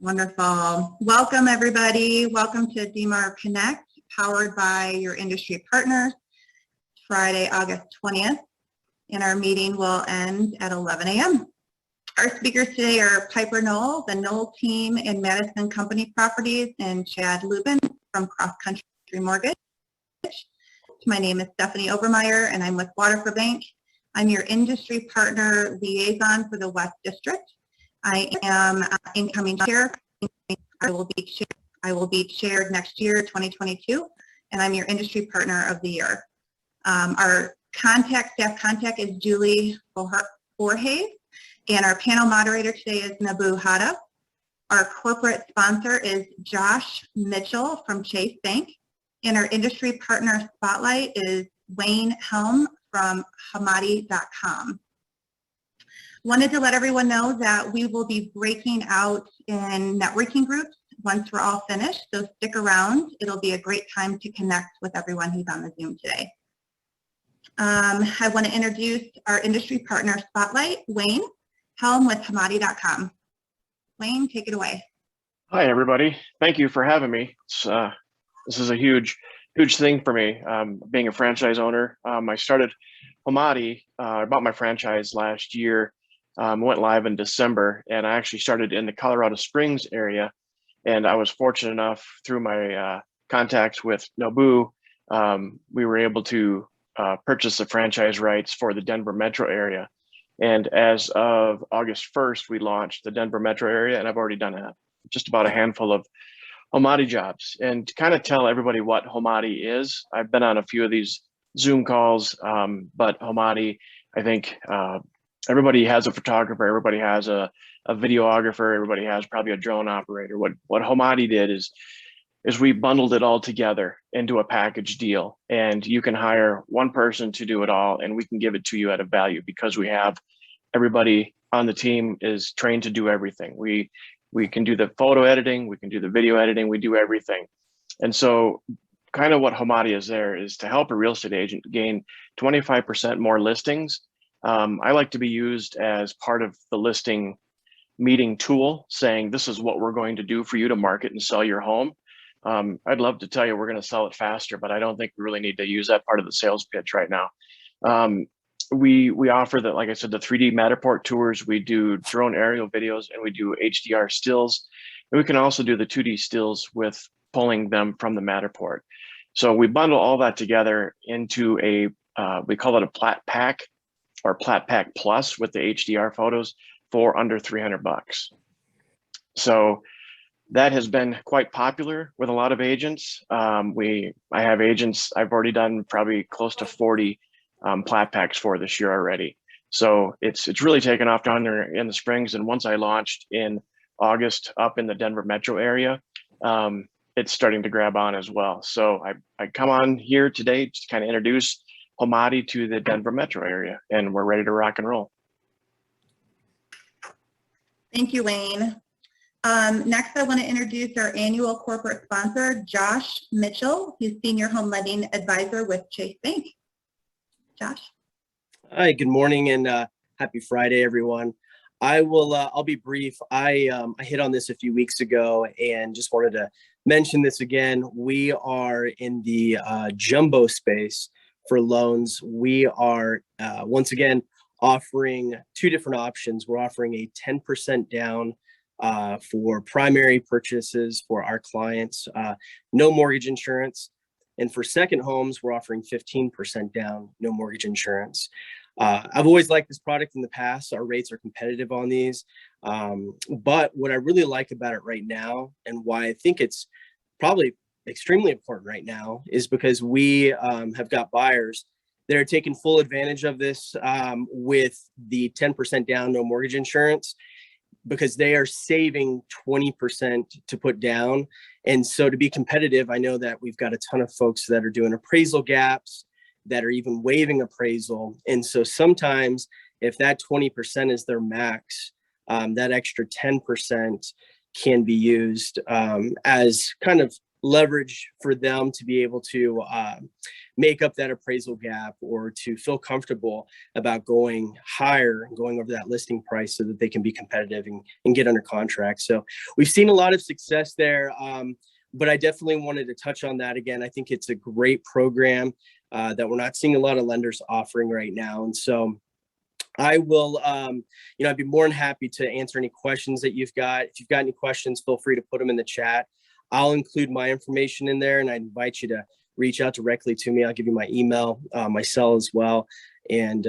Wonderful. Welcome, everybody. Welcome to DMAR Connect, powered by your industry partners, Friday, August 20th, and our meeting will end at 11 a.m. Our speakers today are Piper Knoll, the Knoll Team in Madison Company Properties, and Chad Lubin from CrossCountry Mortgage. My name is Stephanie Obermeyer, and I'm with Waterford Bank. I'm your industry partner liaison for the West District. I am incoming chair. I will be chaired next year, 2022, and I'm your industry partner of the year. Our staff contact is Julie Borges, and our panel moderator today is Nabu Hada. Our corporate sponsor is Josh Mitchell from Chase Bank, and our industry partner spotlight is Wayne Helm from Hamadi.com. Wanted to let everyone know that we will be breaking out in networking groups once we're all finished, so stick around. It'll be a great time to connect with everyone who's on the Zoom today. I want to introduce our industry partner spotlight, Wayne Helm with Hamadi.com. Wayne, take it away. Hi, everybody. Thank you for having me. This is a huge thing for me, being a franchise owner. I started Hamadi, I bought my franchise last year. Went live in December, and I actually started in the Colorado Springs area, and I was fortunate enough through my contacts with Nabu, we were able to purchase the franchise rights for the Denver metro area. And as of August 1st, we launched the Denver metro area, and I've already done just about a handful of Hamadi jobs. And to kind of tell everybody what Hamadi is, I've been on a few of these Zoom calls, but Hamadi, I think, everybody has a photographer, everybody has a videographer, everybody has probably a drone operator. What Hamadi did is we bundled it all together into a package deal, and you can hire one person to do it all, and we can give it to you at a value because we have everybody on the team is trained to do everything. We can do the photo editing, we can do the video editing, we do everything. And so kind of what Hamadi is there is to help a real estate agent gain 25% more listings. I like to be used as part of the listing meeting tool, saying this is what we're going to do for you to market and sell your home. I'd love to tell you we're going to sell it faster, but I don't think we really need to use that part of the sales pitch right now. We offer the, like I said, the 3D Matterport tours. We do drone aerial videos, and we do HDR stills. And we can also do the 2D stills with pulling them from the Matterport. So we bundle all that together into a, we call it a Plat Pack, or Plat Pack Plus, with the HDR photos for under $300. So that has been quite popular with a lot of agents. I have agents I've already done probably close to 40 Plat Packs for this year already. So it's really taken off down there in the Springs. And once I launched in August up in the Denver metro area, it's starting to grab on as well. So I come on here today to kind of introduce Hamadi to the Denver metro area, and we're ready to rock and roll. Thank you, Wayne. Next, I want to introduce our annual corporate sponsor, Josh Mitchell. He's Senior Home Lending Advisor with Chase Bank. Josh. Hi, good morning, and happy Friday, everyone. I'll be brief. I hit on this a few weeks ago and just wanted to mention this again. We are in the jumbo space for loans. We are once again offering two different options. We're offering a 10% down for primary purchases for our clients, no mortgage insurance. And for second homes, we're offering 15% down, no mortgage insurance. I've always liked this product in the past. Our rates are competitive on these. But what I really like about it right now, and why I think it's probably extremely important right now, is because we have got buyers that are taking full advantage of this with the 10% down, no mortgage insurance, because they are saving 20% to put down. And so to be competitive, I know that we've got a ton of folks that are doing appraisal gaps, that are even waiving appraisal. And so sometimes if that 20% is their max, that extra 10% can be used as kind of leverage for them to be able to make up that appraisal gap or to feel comfortable about going higher and going over that listing price so that they can be competitive and get under contract. So we've seen a lot of success there, but I definitely wanted to touch on that again. I think it's a great program that we're not seeing a lot of lenders offering right now. And so I will, I'd be more than happy to answer any questions that you've got. If you've got any questions, feel free to put them in the chat. I'll include my information in there, and I invite you to reach out directly to me. I'll give you my email, my cell as well. And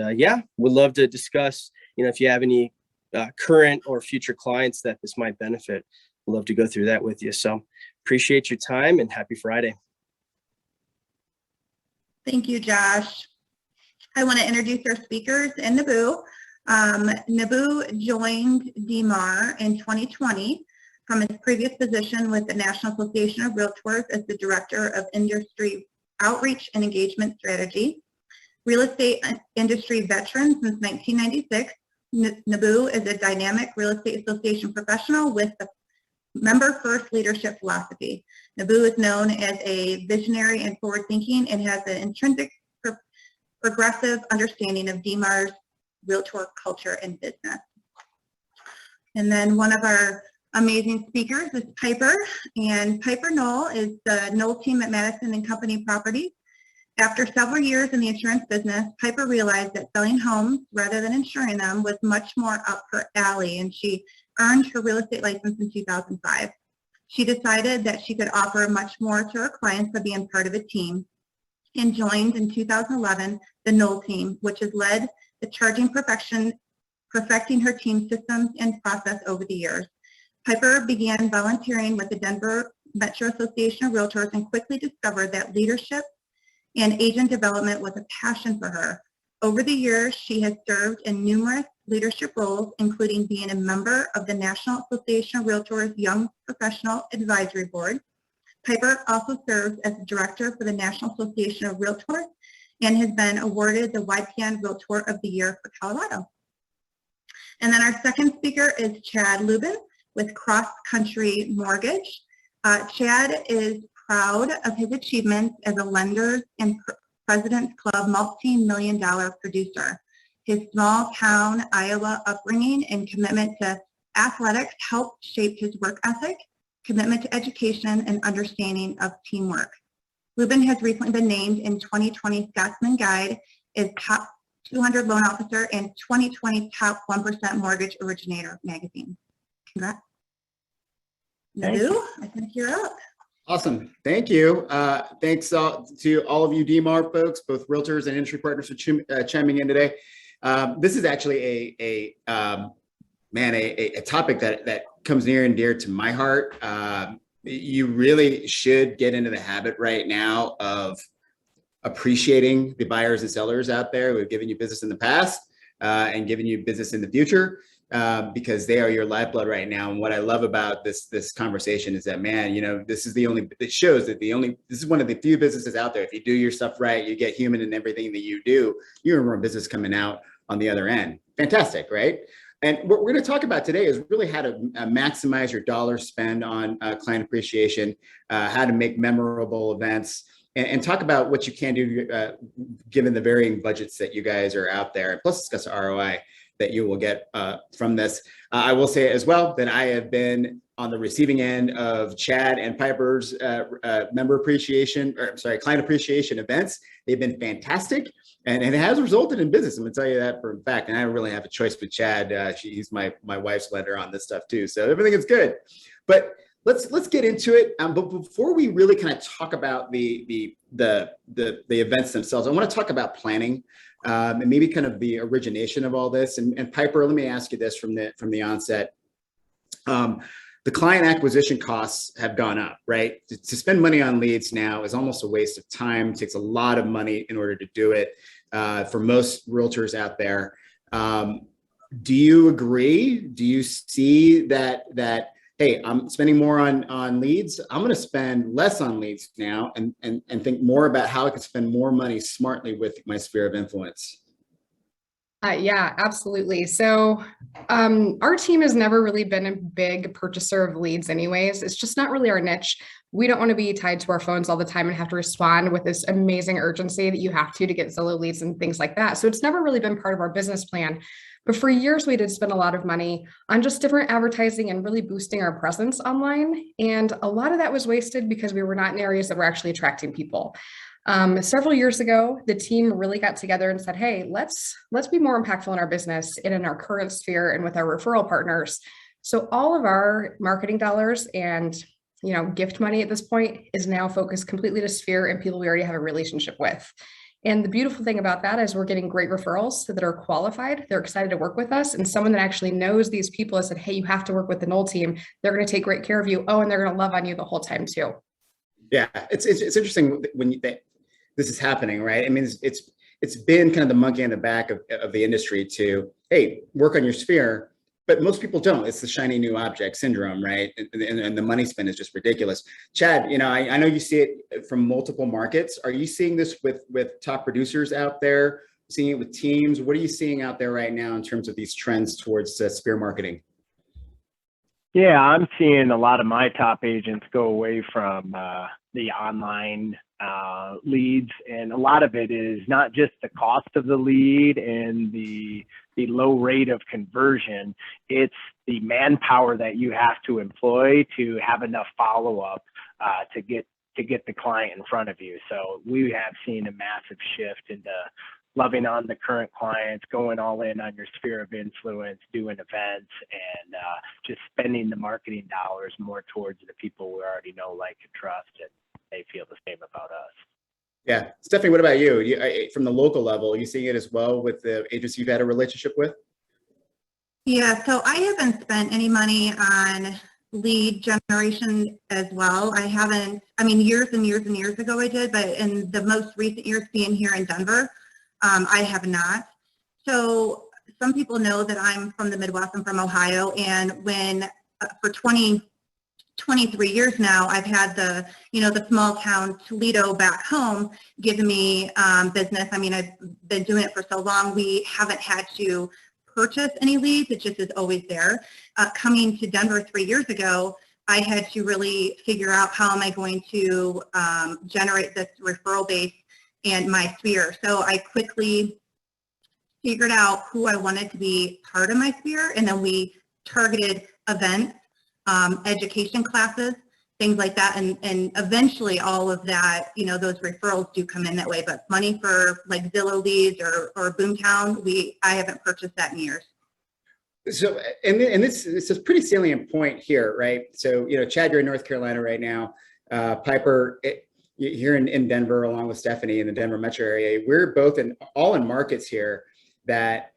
would love to discuss, if you have any current or future clients that this might benefit, I'd love to go through that with you. So appreciate your time and happy Friday. Thank you, Josh. I want to introduce our speakers and Nabu. Nabu joined DMAR in 2020 from his previous position with the National Association of Realtors as the Director of Industry Outreach and Engagement Strategy. Real estate industry veteran since 1996, Nabu is a dynamic real estate association professional with the member-first leadership philosophy. Nabu is known as a visionary and forward-thinking and has an intrinsic progressive understanding of DMAR's realtor culture and business. And then one of our amazing speakers is Piper, and Piper Knoll is the Knoll Team at Madison and Company Properties. After several years in the insurance business, Piper realized that selling homes rather than insuring them was much more up her alley, and she earned her real estate license in 2005. She decided that she could offer much more to her clients by being part of a team, and joined in 2011 the Knoll Team, which has led the charging perfecting her team systems and process over the years. Piper began volunteering with the Denver Metro Association of Realtors and quickly discovered that leadership and agent development was a passion for her. Over the years, she has served in numerous leadership roles, including being a member of the National Association of Realtors Young Professional Advisory Board. Piper also serves as the director for the National Association of Realtors and has been awarded the YPN Realtor of the Year for Colorado. And then our second speaker is Chad Lubin with CrossCountry Mortgage. Chad is proud of his achievements as a Lenders and President's Club multi-million-dollar producer. His small town Iowa upbringing and commitment to athletics helped shape his work ethic, commitment to education, and understanding of teamwork. Lubin has recently been named in 2020 Scotsman Guide as Top 200 Loan Officer and 2020 Top 1% Mortgage Originator magazine. Congrats. Nabu, I think you're up. Awesome. Thank you. Thanks to all of you DMAR folks, both realtors and industry partners for chiming in today. This is actually a topic that comes near and dear to my heart. You really should get into the habit right now of appreciating the buyers and sellers out there who have given you business in the past and given you business in the future. Because they are your lifeblood right now. And what I love about this conversation is that, man, this is this is one of the few businesses out there. If you do your stuff right, you get human in everything that you do, you earn more business coming out on the other end. Fantastic, right? And what we're going to talk about today is really how to maximize your dollar spend on client appreciation, how to make memorable events, and talk about what you can do given the varying budgets that you guys are out there, plus discuss ROI that you will get from this. I will say as well that I have been on the receiving end of Chad and Piper's client appreciation events. They've been fantastic, and it has resulted in business. I'm gonna tell you that for a fact. And I don't really have a choice with Chad. He's my wife's lender on this stuff too, so everything is good. But let's get into it. But before we really kind of talk about the events themselves, I want to talk about planning. And maybe kind of the origination of all this. And Piper, let me ask you this from the onset. The client acquisition costs have gone up, right? To spend money on leads now is almost a waste of time. It takes a lot of money in order to do it for most realtors out there. Do you agree? Do you see that hey, I'm spending more on leads. I'm going to spend less on leads now and think more about how I can spend more money smartly with my sphere of influence? Yeah, absolutely. So our team has never really been a big purchaser of leads anyways. It's just not really our niche. We don't want to be tied to our phones all the time and have to respond with this amazing urgency that you have to get Zillow leads and things like that. So it's never really been part of our business plan. But for years, we did spend a lot of money on just different advertising and really boosting our presence online. And a lot of that was wasted because we were not in areas that were actually attracting people. Several years ago, the team really got together and said, hey, let's be more impactful in our business and in our current sphere and with our referral partners. So all of our marketing dollars and gift money at this point is now focused completely to sphere and people we already have a relationship with. And the beautiful thing about that is we're getting great referrals that are qualified. They're excited to work with us. And someone that actually knows these people has said, hey, you have to work with the Knoll team. They're going to take great care of you. Oh, and they're going to love on you the whole time too. Yeah, it's interesting when this is happening, right? I mean, it's been kind of the monkey on the back of the industry to, hey, work on your sphere. But most people don't. It's the shiny new object syndrome, right? And the money spent is just ridiculous. Chad, I know you see it from multiple markets. Are you seeing this with top producers out there? Seeing it with teams? What are you seeing out there right now in terms of these trends towards sphere marketing? Yeah, I'm seeing a lot of my top agents go away from the online leads, and a lot of it is not just the cost of the lead and the low rate of conversion, it's the manpower that you have to employ to have enough follow-up to get the client in front of you. So we have seen a massive shift into loving on the current clients, going all in on your sphere of influence, doing events, and just spending the marketing dollars more towards the people we already know, like, and trust, and they feel the same about us. Yeah. Stephanie, what about you? From the local level, are you seeing it as well with the agents you've had a relationship with? Yeah, so I haven't spent any money on lead generation as well. I haven't, years and years and years ago I did, but in the most recent years being here in Denver, I have not. So some people know that I'm from the Midwest, I'm from Ohio, and when for 23 years now, I've had the small town Toledo back home giving me business. I've been doing it for so long, we haven't had to purchase any leads. It just is always there. Coming to Denver 3 years ago, I had to really figure out how am I going to generate this referral base and my sphere. So I quickly figured out who I wanted to be part of my sphere, and then we targeted events, education classes, things like that, and eventually all of that, those referrals do come in that way. But money for like Zillow leads or Boomtown, I haven't purchased that in years. So, and this is a pretty salient point here, right? So, Chad, you're in North Carolina right now. Piper, here in Denver, along with Stephanie in the Denver metro area, we're both all in markets here that,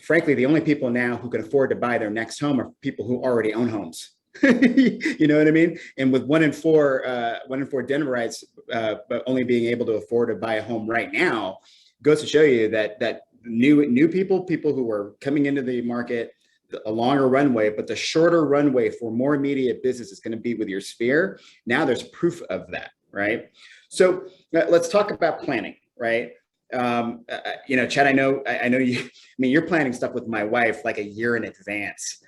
frankly, the only people now who can afford to buy their next home are people who already own homes. You know what I mean? And with one in four Denverites, but only being able to afford to buy a home right now, goes to show you that new people who are coming into the market, a longer runway, but the shorter runway for more immediate business is going to be with your sphere. Now there's proof of that, right? So let's talk about planning, right? Chad, I know you, you're planning stuff with my wife like a year in advance.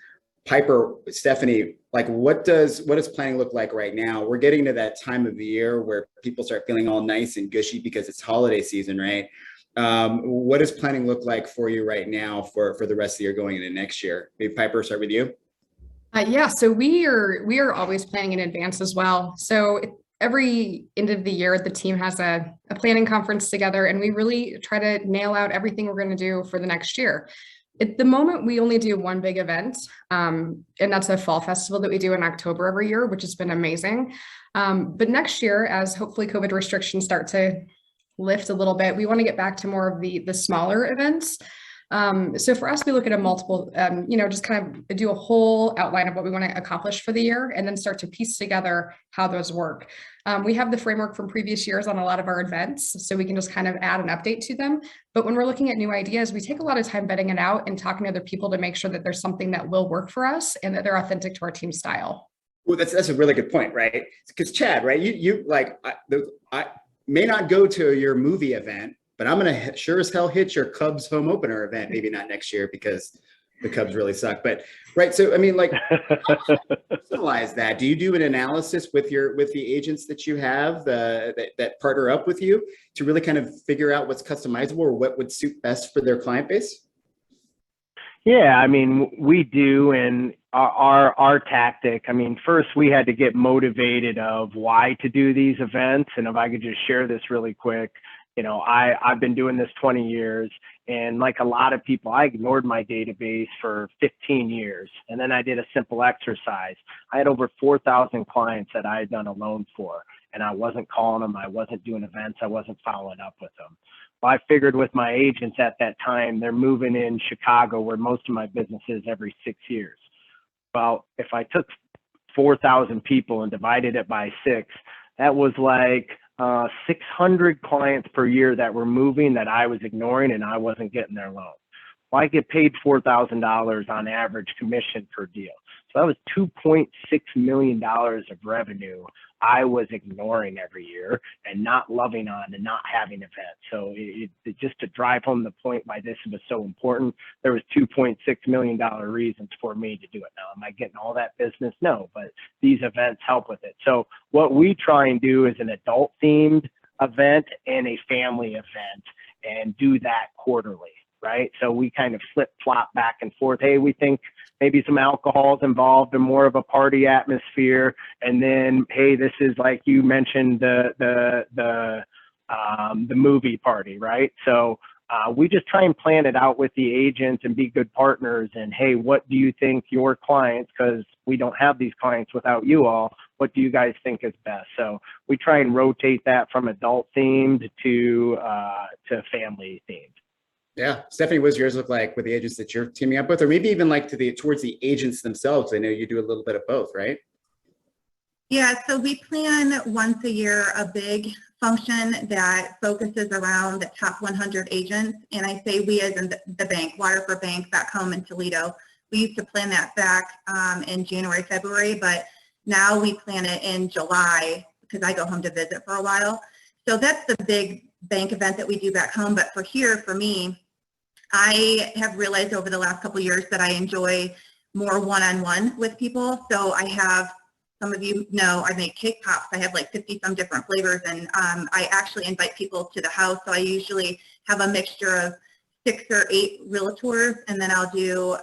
Piper, Stephanie, like what does planning look like right now? We're getting to that time of the year where people start feeling all nice and gushy because it's holiday season, right? What does planning look like for you right now for the rest of the year going into next year? Maybe Piper, start with you. Yeah, so we are always planning in advance as well. So every end of the year, the team has a planning conference together, and we really try to nail out everything we're going to do for the next year. At the moment, we only do one big event, and that's a fall festival that we do in October every year, which has been amazing. But next year, as hopefully COVID restrictions start to lift a little bit, we want to get back to more of the smaller events. So for us, we look at a multiple, just kind of do a whole outline of what we want to accomplish for the year and then start to piece together how those work. We have the framework from previous years on a lot of our events, so we can just kind of add an update to them. But when we're looking at new ideas, we take a lot of time vetting it out and talking to other people to make sure that there's something that will work for us and that they're authentic to our team style. Well, that's a really good point, right? Because Chad, right, you I may not go to your movie event, but I'm going to sure as hell hit your Cubs home opener event. Maybe not next year because the Cubs really suck, but right. So, I mean, like, personalize that. Do you do an analysis with the agents that you have that partner up with you to really kind of figure out what's customizable or what would suit best for their client base? Yeah, I mean, we do, and our tactic, I mean, first we had to get motivated of why to do these events. And if I could just share this really quick, you know, I've been doing this 20 years, and like a lot of people, I ignored my database for 15 years. And then I did a simple exercise. I had over 4,000 clients that I had done a loan for, and I wasn't calling them, I wasn't doing events, I wasn't following up with them. Well, I figured with my agents at that time, they're moving in Chicago, where most of my business is, every 6 years. Well, if I took 4,000 people and divided it by 6, that was like 600 clients per year that were moving that I was ignoring, and I wasn't getting their loan. Well, I get paid $4,000 on average commission per deal. So that was $2.6 million of revenue I was ignoring every year and not loving on and not having events. So just to drive home the point why this was so important, there was $2.6 million reasons for me to do it. Now, am I getting all that business? No, but these events help with it. So what we try and do is an adult themed event and a family event, and do that quarterly. Right. So we kind of flip flop back and forth. Hey, we think maybe some alcohol is involved in more of a party atmosphere. And then, hey, this is, like you mentioned, the movie party. Right. So we just try and plan it out with the agents and be good partners. And hey, what do you think your clients, because we don't have these clients without you all, what do you guys think is best? So we try and rotate that from adult themed to family themed. Yeah. Stephanie, what does yours look like with the agents that you're teaming up with, or maybe even like towards the agents themselves? I know you do a little bit of both, right? Yeah, so we plan once a year a big function that focuses around the top 100 agents. And I say we as in the bank, Waterford Bank back home in Toledo. We used to plan that back in January, February, but now we plan it in July because I go home to visit for a while. So that's the big bank event that we do back home. But for here, for me, I have realized over the last couple of years that I enjoy more one-on-one with people. So I have, some of you know, I make cake pops. I have like 50 some different flavors, and I actually invite people to the house. So I usually have a mixture of 6 or 8 realtors, and then I'll do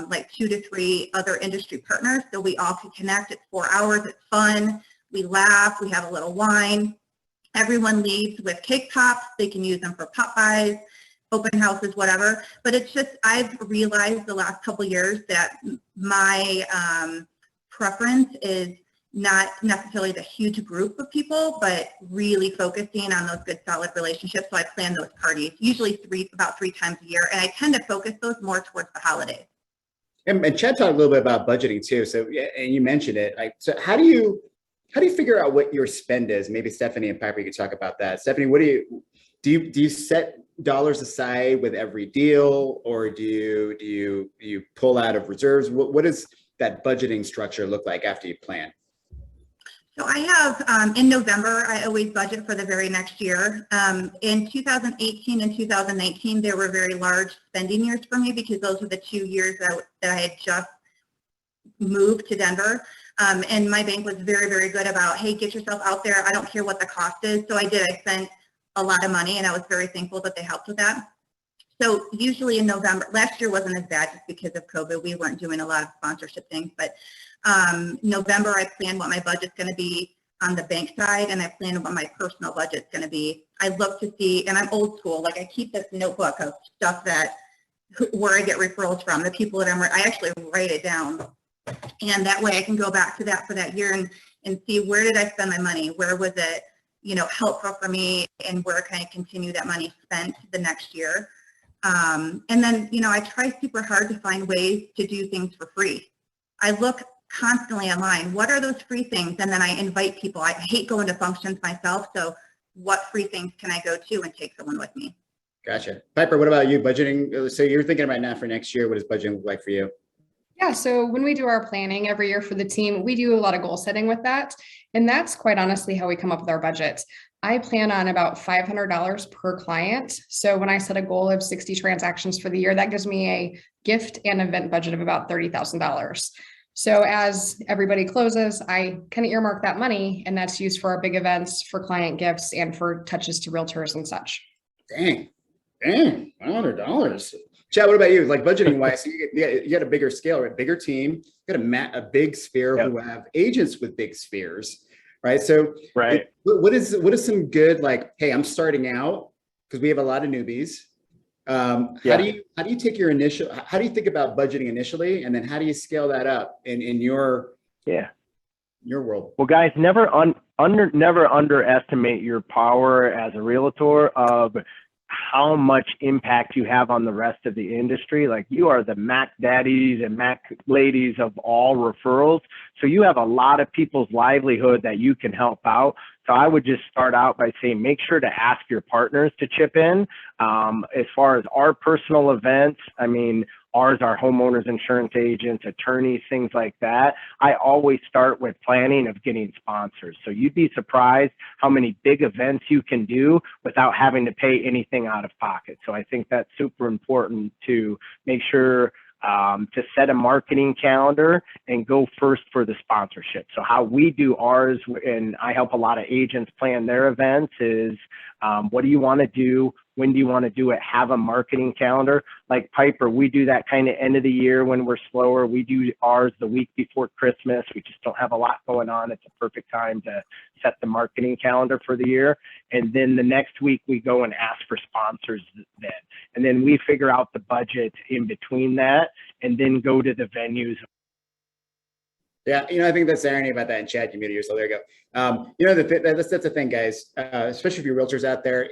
like 2 to 3 other industry partners. So we all can connect. It's 4 hours. It's fun. We laugh. We have a little wine. Everyone leaves with cake pops. They can use them for pop-bys, open houses, whatever. But it's just, I've realized the last couple of years that my preference is not necessarily the huge group of people, but really focusing on those good, solid relationships. So I plan those parties, usually about 3 times a year. And I tend to focus those more towards the holidays. And Chad talked a little bit about budgeting too. So, yeah, and you mentioned it. Like, so how do you figure out what your spend is? Maybe Stephanie and Piper, you could talk about that. Stephanie, what do you set dollars aside with every deal, or do you pull out of reserves? What does that budgeting structure look like after you plan? So I have, in November, I always budget for the very next year. In 2018 and 2019, there were very large spending years for me because those were the 2 years that I had just moved to Denver. And my bank was very, very good about, hey, get yourself out there. I don't care what the cost is. So I did. I spent a lot of money, and I was very thankful that they helped with that. So usually in November, last year wasn't as bad just because of COVID. We weren't doing a lot of sponsorship things, but November, I plan what my budget's going to be on the bank side, and I plan what my personal budget's going to be. I look to see, and I'm old school, like I keep this notebook of stuff where I get referrals from, the people that I actually write it down. And that way I can go back to that for that year and see, where did I spend my money? Where was it, helpful for me, and where can I continue that money spent the next year? And then, I try super hard to find ways to do things for free. I look constantly online. What are those free things? And then I invite people. I hate going to functions myself. So what free things can I go to and take someone with me? Gotcha. Piper, what about you? Budgeting? So you're thinking about now for next year. What does budgeting look like for you? Yeah, so when we do our planning every year for the team, we do a lot of goal setting with that. And that's quite honestly how we come up with our budget. I plan on about $500 per client. So when I set a goal of 60 transactions for the year, that gives me a gift and event budget of about $30,000. So as everybody closes, I kind of earmark that money, and that's used for our big events, for client gifts, and for touches to realtors and such. Dang, $500. Chad, what about you? Like budgeting wise, you got a bigger scale, right? Bigger team, you got a big sphere who have agents with big spheres, right? So Right. what is some good, like, hey, I'm starting out, because we have a lot of newbies. How do you take your initial, how do you think about budgeting initially, and then how do you scale that up in your world? Well, guys, never underestimate your power as a realtor of how much impact you have on the rest of the industry. Like, you are the Mac daddies and Mac ladies of all referrals. So you have a lot of people's livelihood that you can help out. So I would just start out by saying, make sure to ask your partners to chip in. As far as our personal events, I mean, ours are homeowners insurance agents, attorneys, things like that. I always start with planning of getting sponsors. So you'd be surprised how many big events you can do without having to pay anything out of pocket. So I think that's super important to make sure to set a marketing calendar and go first for the sponsorship. So how we do ours, and I help a lot of agents plan their events, is what do you want to do? When do you want to do it? Have a marketing calendar. Like Piper, we do that kind of end of the year when we're slower. We do ours the week before Christmas. We just don't have a lot going on. It's a perfect time to set the marketing calendar for the year. And then the next week we go and ask for sponsors then. And then we figure out the budget in between that, and then go to the venues. Yeah, I think that's the irony about that in chat. You muted yourself. There you go. That's the thing, guys. Especially if you're realtors out there,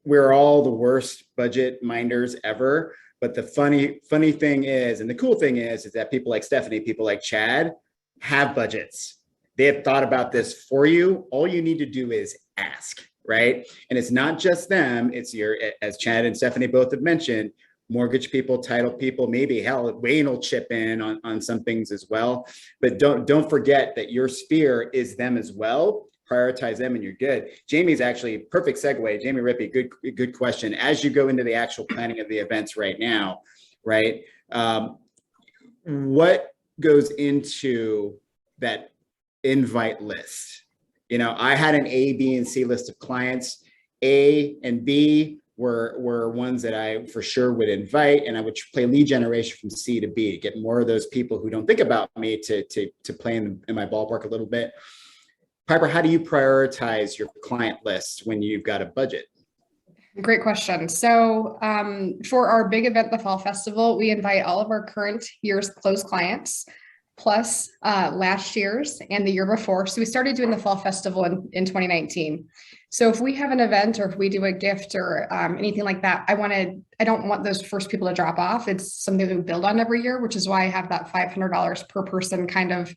we're all the worst budget minders ever. But the funny thing is, and the cool thing is that people like Stephanie, people like Chad, have budgets. They have thought about this for you. All you need to do is ask, right? And it's not just them. It's as Chad and Stephanie both have mentioned, mortgage people, title people, maybe hell, Wayne will chip in on some things as well. But don't forget that your sphere is them as well. Prioritize them and you're good. Jamie's actually perfect segue. Jamie Rippey, good question. As you go into the actual planning of the events right now, right? What goes into that invite list? I had an A, B, and C list of clients. A and B were ones that I for sure would invite, and I would play lead generation from C to B to get more of those people who don't think about me to play in my ballpark a little bit. Piper, how do you prioritize your client list when you've got a budget? Great question. So for our big event, the Fall Festival, we invite all of our current year's closed clients, plus last year's and the year before. So we started doing the Fall Festival in 2019. So if we have an event, or if we do a gift or anything like that, I don't want those first people to drop off. It's something that we build on every year, which is why I have that $500 per person kind of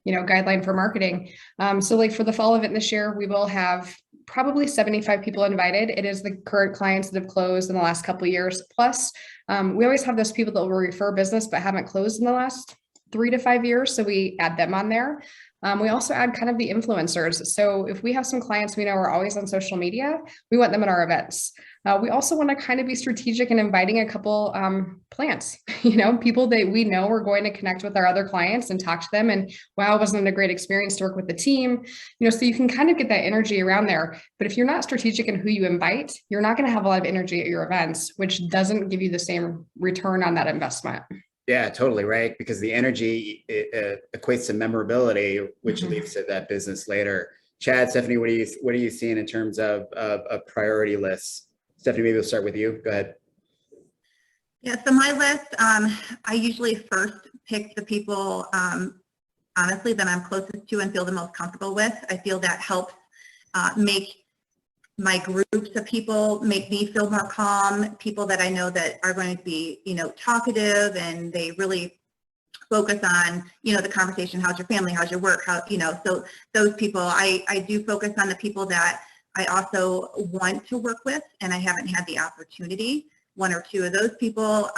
guideline for marketing. So like for the fall event this year, we will have probably 75 people invited. It is the current clients that have closed in the last couple of years. Plus, we always have those people that will refer business but haven't closed in the last 3 to 5 years. So we add them on there. We also add kind of the influencers. So if we have some clients we know are always on social media, we want them at our events. We also want to kind of be strategic in inviting a couple plants, people that we know are going to connect with our other clients and talk to them. And wow, wasn't it a great experience to work with the team? So you can kind of get that energy around there. But if you're not strategic in who you invite, you're not going to have a lot of energy at your events, which doesn't give you the same return on that investment. Yeah, totally right. Because the energy equates to memorability, which leads to that business later. Chad, Stephanie, what are you seeing in terms of priority lists? Stephanie, maybe we'll start with you. Go ahead. Yeah, so my list, I usually first pick the people, honestly, that I'm closest to and feel the most comfortable with. I feel that helps make my groups of people make me feel more calm, people that I know that are going to be, talkative, and they really focus on, the conversation. How's your family? How's your work? So those people, I do focus on the people that I also want to work with, and I haven't had the opportunity. 1 or 2 of those people.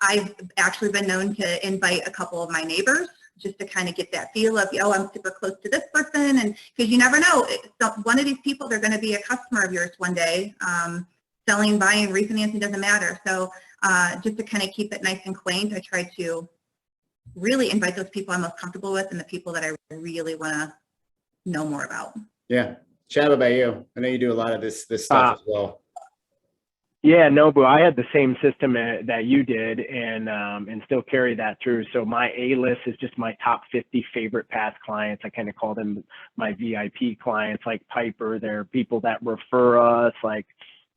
I've actually been known to invite a couple of my neighbors just to kind of get that feel of, oh, I'm super close to this person. And because you never know, one of these people, they're going to be a customer of yours one day. Selling, buying, refinancing doesn't matter. So just to kind of keep it nice and quaint, I try to really invite those people I'm most comfortable with and the people that I really want to know more about. Yeah. Chad, what about you? I know you do a lot of this stuff as well. Yeah, Nobu, I had the same system that you did, and still carry that through. So my A list is just my top 50 favorite past clients. I kind of call them my VIP clients, like Piper. They're people that refer us. Like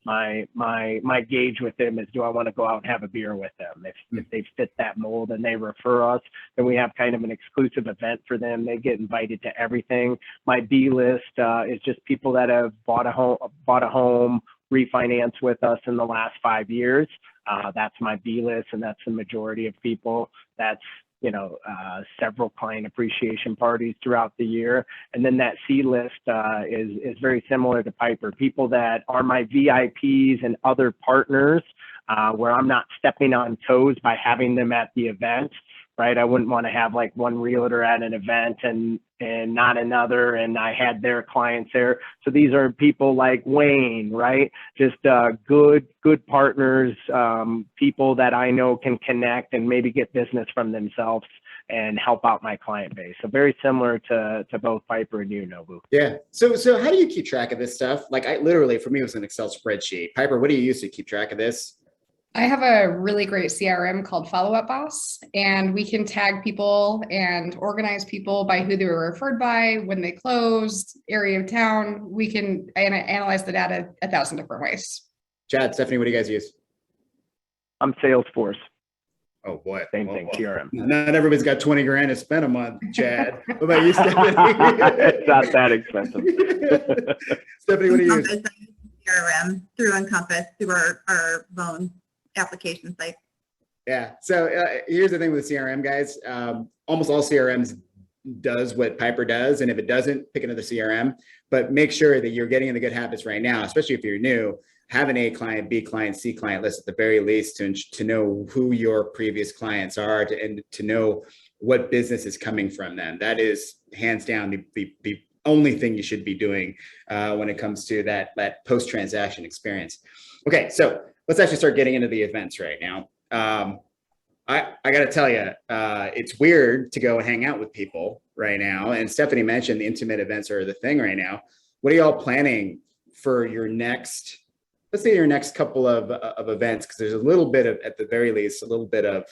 my gauge with them is, do I want to go out and have a beer with them? If they fit that mold and they refer us, then we have kind of an exclusive event for them. They get invited to everything. My B list is just people that have bought a home, refinance with us in the last 5 years. That's my B list, and that's the majority of people. That's, several client appreciation parties throughout the year. And then that C list is very similar to Piper, people that are my VIPs and other partners, where I'm not stepping on toes by having them at the event, right? I wouldn't want to have like one realtor at an event and not another, and I had their clients there. So these are people like Wayne, right? Just good partners, people that I know can connect and maybe get business from themselves and help out my client base. So very similar to both Piper and you, Nobu. Yeah. So how do you keep track of this stuff? Like for me, it was an Excel spreadsheet. Piper, what do you use to keep track of this? I have a really great CRM called Follow Up Boss, and we can tag people and organize people by who they were referred by, when they closed, area of town. We can analyze the data 1,000 different ways. Chad, Stephanie, what do you guys use? I'm Salesforce. Oh boy. Same thing, CRM. Not everybody's got 20 grand to spend a month, Chad. What about you, Stephanie? It's not that expensive. Stephanie, what do you use? CRM through Encompass, through our loan application site. Yeah. So here's the thing with the CRM, guys. Almost all CRMs does what Piper does. And if it doesn't, pick another CRM, but make sure that you're getting in the good habits right now, especially if you're new. Have an A client, B client, C client list at the very least to know who your previous clients are and to know what business is coming from them. That is hands down the only thing you should be doing when it comes to that post-transaction experience. Okay, so let's actually start getting into the events right now. I got to tell you, it's weird to go and hang out with people right now. And Stephanie mentioned the intimate events are the thing right now. What are y'all planning for your next, let's say your next couple of events? Because there's a little bit of, at the very least, a little bit of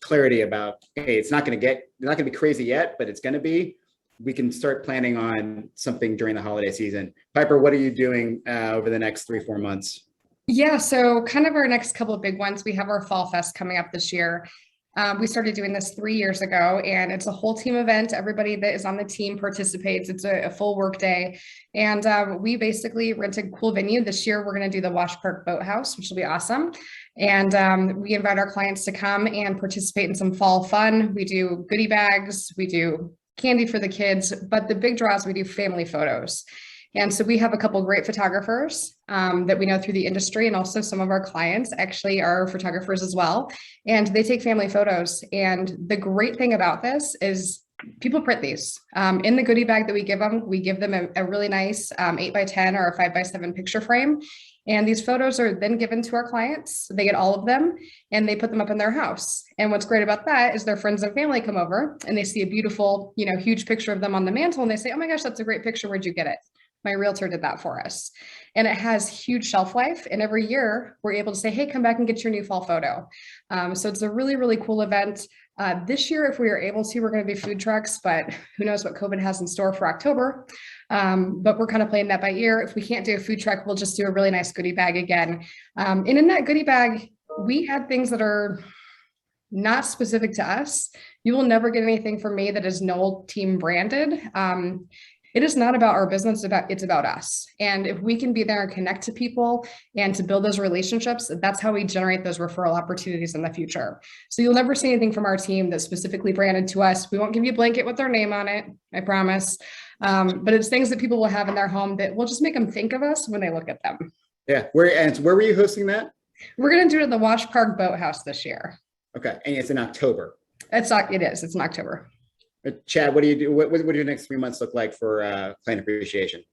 clarity about, hey, it's not going to be crazy yet, but it's going to be. We can start planning on something during the holiday season. Piper, what are you doing over the next 3-4 months? Yeah, so kind of our next couple of big ones, we have our Fall Fest coming up this year. We started doing this 3 years ago, and it's a whole team event. Everybody that is on the team participates. It's a full work day. And we basically rent a cool venue. This year, we're going to do the Wash Park Boathouse, which will be awesome. And we invite our clients to come and participate in some fall fun. We do goodie bags. We do candy for the kids. But the big draw is we do family photos. And so we have a couple great photographers that we know through the industry, and also some of our clients actually are photographers as well. And they take family photos. And the great thing about this is people print these in the goodie bag that we give them a really nice 8x10 or a 5x7 picture frame. And these photos are then given to our clients. They get all of them and they put them up in their house. And what's great about that is their friends and family come over and they see a beautiful, huge picture of them on the mantle. And they say, oh my gosh, that's a great picture. Where'd you get it? My realtor did that for us. And it has huge shelf life. And every year we're able to say, hey, come back and get your new fall photo. So it's a really, really cool event. This year, if we are able to, we're going to do food trucks, but who knows what COVID has in store for October. But we're kind of playing that by ear. If we can't do a food truck, we'll just do a really nice goodie bag again. And in that goodie bag, we add things that are not specific to us. You will never get anything from me that is Knoll Team branded. It is not about our business, it's about us. And if we can be there and connect to people and to build those relationships, that's how we generate those referral opportunities in the future. So you'll never see anything from our team that's specifically branded to us. We won't give you a blanket with their name on it, I promise. But it's things that people will have in their home that will just make them think of us when they look at them. Yeah, where were you hosting that? We're going to do it at the Wash Park Boathouse this year. Okay, and it's in October. It is. It's in October. Chad, what do you do? What do your next 3 months look like for client appreciation?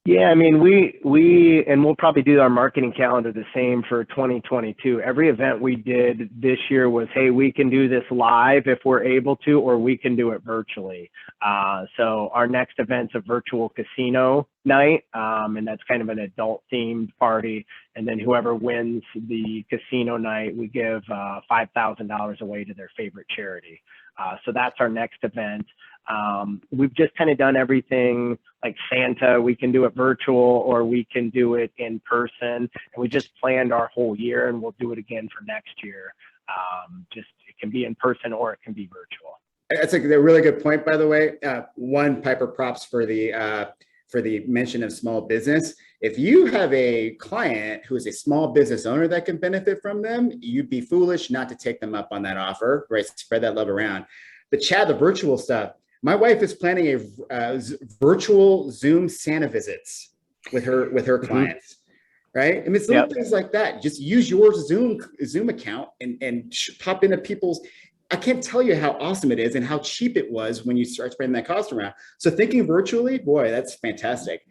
Yeah, I mean, and we'll probably do our marketing calendar the same for 2022. Every event we did this year was, hey, we can do this live if we're able to, or we can do it virtually. So our next event's a virtual casino night, and that's kind of an adult themed party. And then whoever wins the casino night, we give $5,000 away to their favorite charity. So that's our next event. We've just kind of done everything like Santa. We can do it virtual or we can do it in person. And we just planned our whole year, and we'll do it again for next year. Just it can be in person or it can be virtual. That's a really good point, by the way. One, Piper, props for the mention of small business. If you have a client who is a small business owner that can benefit from them, you'd be foolish not to take them up on that offer, right? Spread that love around. But Chad, the virtual stuff, my wife is planning a virtual Zoom Santa visits with her clients, right? I mean, it's little things like that. Just use your Zoom account and pop into people's. I can't tell you how awesome it is and how cheap it was when you start spreading that cost around. So thinking virtually, boy, that's fantastic.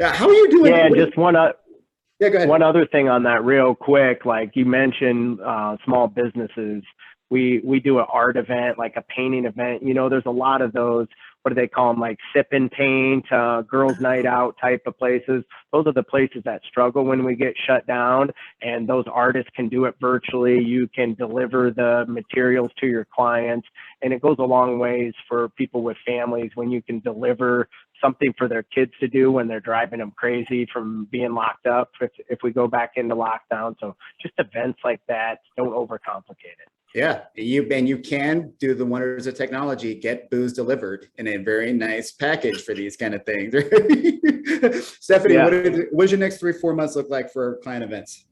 How are you doing? Yeah, just go ahead. One other thing on that real quick, like you mentioned, small businesses. We do an art event, like a painting event. You know, there's a lot of those, what do they call them, like sip and paint, girls' night out type of places. Those are the places that struggle when we get shut down, and those artists can do it virtually. You can deliver the materials to your clients, and it goes a long ways for people with families when you can deliver something for their kids to do when they're driving them crazy from being locked up if we go back into lockdown. So just events like that, don't overcomplicate it. Yeah, you can do the wonders of technology, get booze delivered in a very nice package for these kind of things. Stephanie, what does your next 3-4 months look like for client events?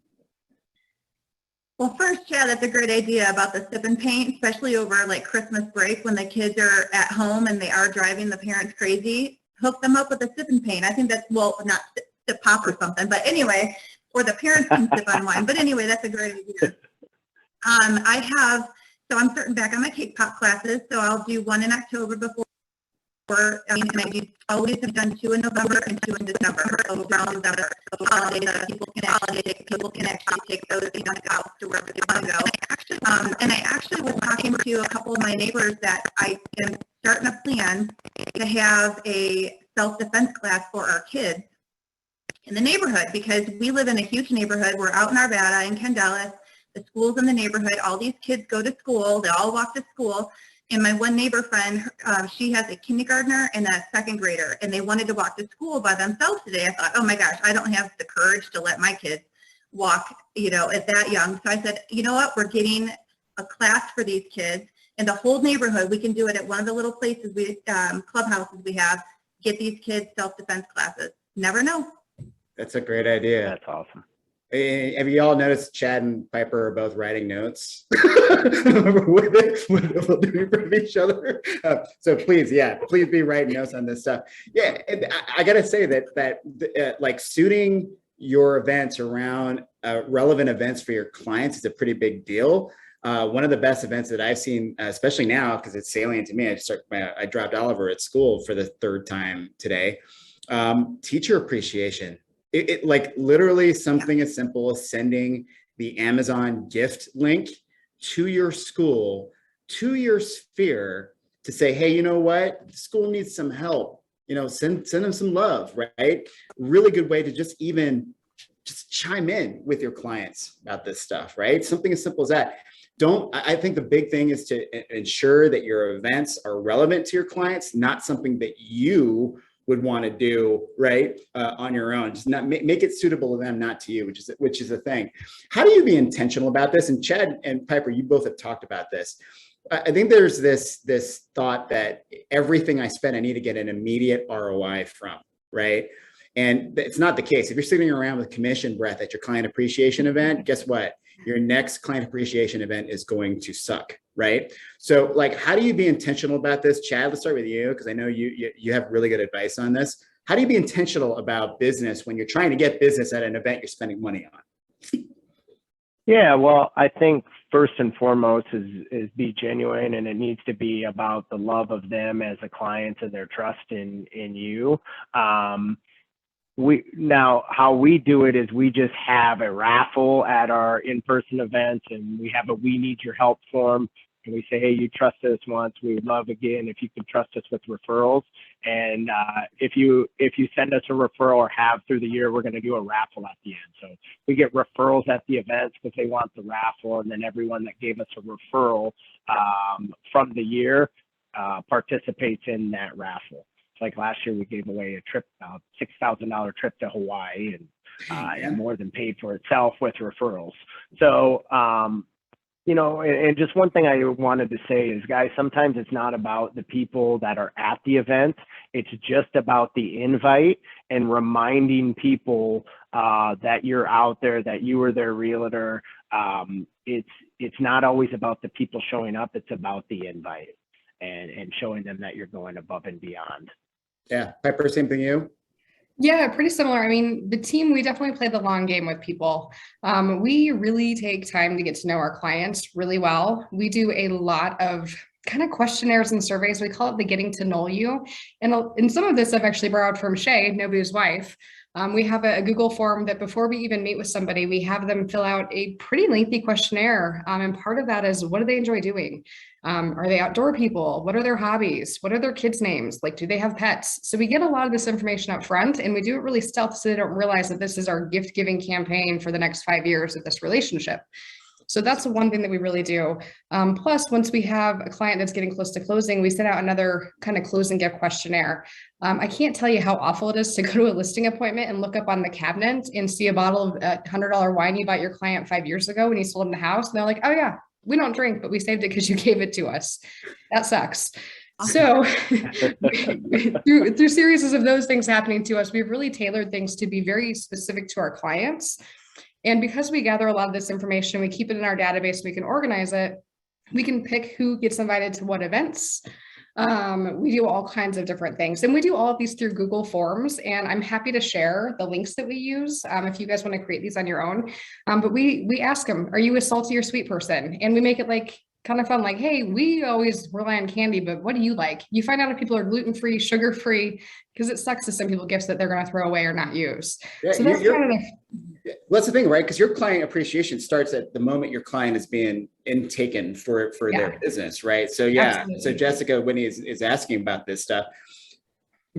Well, first, Chad, that's a great idea about the sip and paint, especially over like Christmas break when the kids are at home and they are driving the parents crazy. Hook them up with a sip and paint. I think that's, well, not sip pop or something, but anyway, or the parents can sip on wine. But anyway, that's a great idea. So I'm starting back on my cake pop classes. So I'll do one in October before, and I always have done 2 in November and 2 in December. So around December, so holidays, people can actually take those things out to wherever they want to go. And I actually was talking to a couple of my neighbors that I am starting a plan to have a self-defense class for our kids in the neighborhood, because we live in a huge neighborhood. We're out in Arvada and Candelas. The schools in the neighborhood, all these kids go to school, they all walk to school. And my one neighbor friend, she has a kindergartner and a 2nd grader, and they wanted to walk to school by themselves today. I thought, oh my gosh, I don't have the courage to let my kids walk, you know, at that young. So I said, you know what, we're getting a class for these kids in the whole neighborhood. We can do it at one of the little places, clubhouses we have, get these kids self-defense classes. Never know. That's a great idea. That's awesome. Have you all noticed Chad and Piper are both writing notes with each other? So please be writing notes on this stuff. Yeah, I got to say that like suiting your events around relevant events for your clients is a pretty big deal. One of the best events that I've seen, especially now because it's salient to me, I dropped Oliver at school for the 3rd time today. Teacher appreciation. It like literally something as simple as sending the Amazon gift link to your school, to your sphere, to say, hey, you know what? The school needs some help. You know, send them some love, right? Really good way to just chime in with your clients about this stuff, right? Something as simple as that. I think the big thing is to ensure that your events are relevant to your clients, not something that you would want to do right on your own. Just not make it suitable to them, not to you, which is a thing. How do you be intentional about this? And Chad and Piper, you both have talked about this. I think there's this thought that everything I spend, I need to get an immediate ROI from, right? And it's not the case. If you're sitting around with commission breath at your client appreciation event, guess what? Your next client appreciation event is going to suck, right? So like, how do you be intentional about this? Chad, let's start with you, because I know you have really good advice on this. How do you be intentional about business when you're trying to get business at an event you're spending money on? Yeah, well, I think first and foremost is be genuine, and it needs to be about the love of them as a client and their trust in you. How we do it is we just have a raffle at our in-person events, and we have a "we need your help" form, and we say, hey, you trusted us once, we would love again if you could trust us with referrals. And if you send us a referral or have through the year, we're going to do a raffle at the end. So we get referrals at the events because they want the raffle, and then everyone that gave us a referral from the year participates in that raffle. Like last year, we gave away a trip, about $6,000 trip to Hawaii, and it more than paid for itself with referrals. So, and just one thing I wanted to say is, guys, sometimes it's not about the people that are at the event. It's just about the invite and reminding people that you're out there, that you were their realtor. It's not always about the people showing up. It's about the invite and showing them that you're going above and beyond. Yeah, Piper, same thing you? Yeah, pretty similar. I mean, the team, we definitely play the long game with people. We really take time to get to know our clients really well. We do a lot of kind of questionnaires and surveys. We call it the getting to know you. And some of this I've actually borrowed from Shay, Nobu's wife. We have a Google form that before we even meet with somebody, we have them fill out a pretty lengthy questionnaire. And part of that is, what do they enjoy doing? Are they outdoor people? What are their hobbies? What are their kids' names? Like, do they have pets? So we get a lot of this information up front, and we do it really stealth so they don't realize that this is our gift giving campaign for the next 5 years of this relationship. So that's one thing that we really do. Plus, once we have a client that's getting close to closing, we send out another kind of close and gift questionnaire. I can't tell you how awful it is to go to a listing appointment and look up on the cabinet and see a bottle of $100 wine you bought your client 5 years ago when you sold them the house. And they're like, oh yeah, we don't drink, but we saved it because you gave it to us. That sucks. So through series of those things happening to us, we've really tailored things to be very specific to our clients. And because we gather a lot of this information, we keep it in our database, we can organize it, we can pick who gets invited to what events. We do all kinds of different things. And we do all of these through Google Forms. And I'm happy to share the links that we use if you guys want to create these on your own. But we ask them, are you a salty or sweet person? And we make it like kind of fun, like, hey, we always rely on candy, but what do you like? You find out if people are gluten-free, sugar-free, because it sucks to send people gifts that they're going to throw away or not use. Yeah, so that's kind of well, that's the thing, right? Because your client appreciation starts at the moment your client is being intaken for their business, right? So Absolutely. So Jessica, Whitney is asking about this stuff.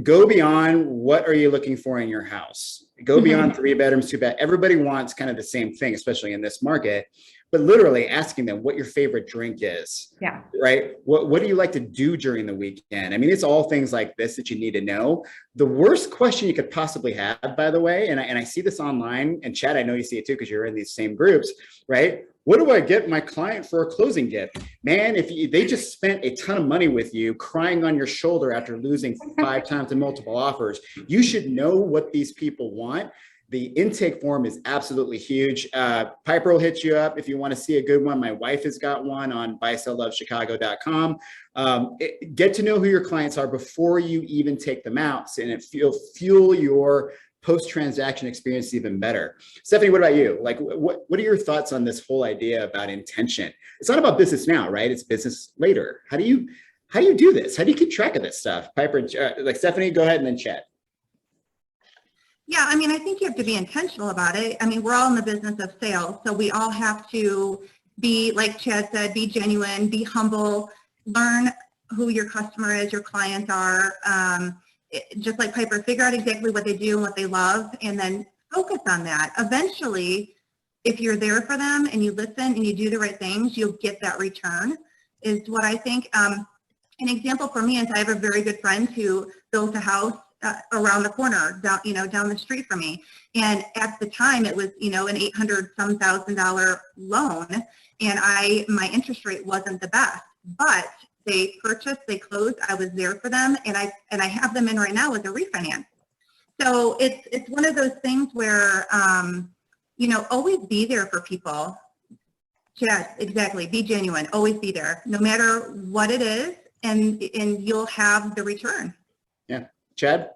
Go beyond what are you looking for in your house? Go beyond 3 bedrooms, 2 baths. Everybody wants kind of the same thing, especially in this market. But literally asking them what your favorite drink is, right? What do you like to do during the weekend? I mean, it's all things like this that you need to know. The worst question you could possibly have, by the way, and I see this online, and Chad, I know you see it too, because you're in these same groups, right? What do I get my client for a closing gift? Man, if they just spent a ton of money with you, crying on your shoulder after losing 5 times in multiple offers, you should know what these people want. The intake form is absolutely huge. Piper will hit you up if you want to see a good one. My wife has got one on buyselllovechicago.com. Get to know who your clients are before you even take them out, and it fuel your post-transaction experience even better. Stephanie, what about you? Like, what are your thoughts on this whole idea about intention? It's not about business now, right? It's business later. How do you do this? How do you keep track of this stuff? Piper, like Stephanie, go ahead and then Chad. Yeah, I mean, I think you have to be intentional about it. I mean, we're all in the business of sales, so we all have to be, like Chad said, be genuine, be humble, learn who your customer is, your clients are. Just like Piper, figure out exactly what they do and what they love, and then focus on that. Eventually, if you're there for them and you listen and you do the right things, you'll get that return, is what I think. An example for me is I have a very good friend who built a house around the corner, down the street from me. And at the time it was, an $800-some thousand loan. And my interest rate wasn't the best, but they purchased, they closed, I was there for them. And I have them in right now with a refinance. So it's one of those things where, always be there for people. Yes, exactly. Be genuine, always be there, no matter what it is, and you'll have the return. Yeah. Chad?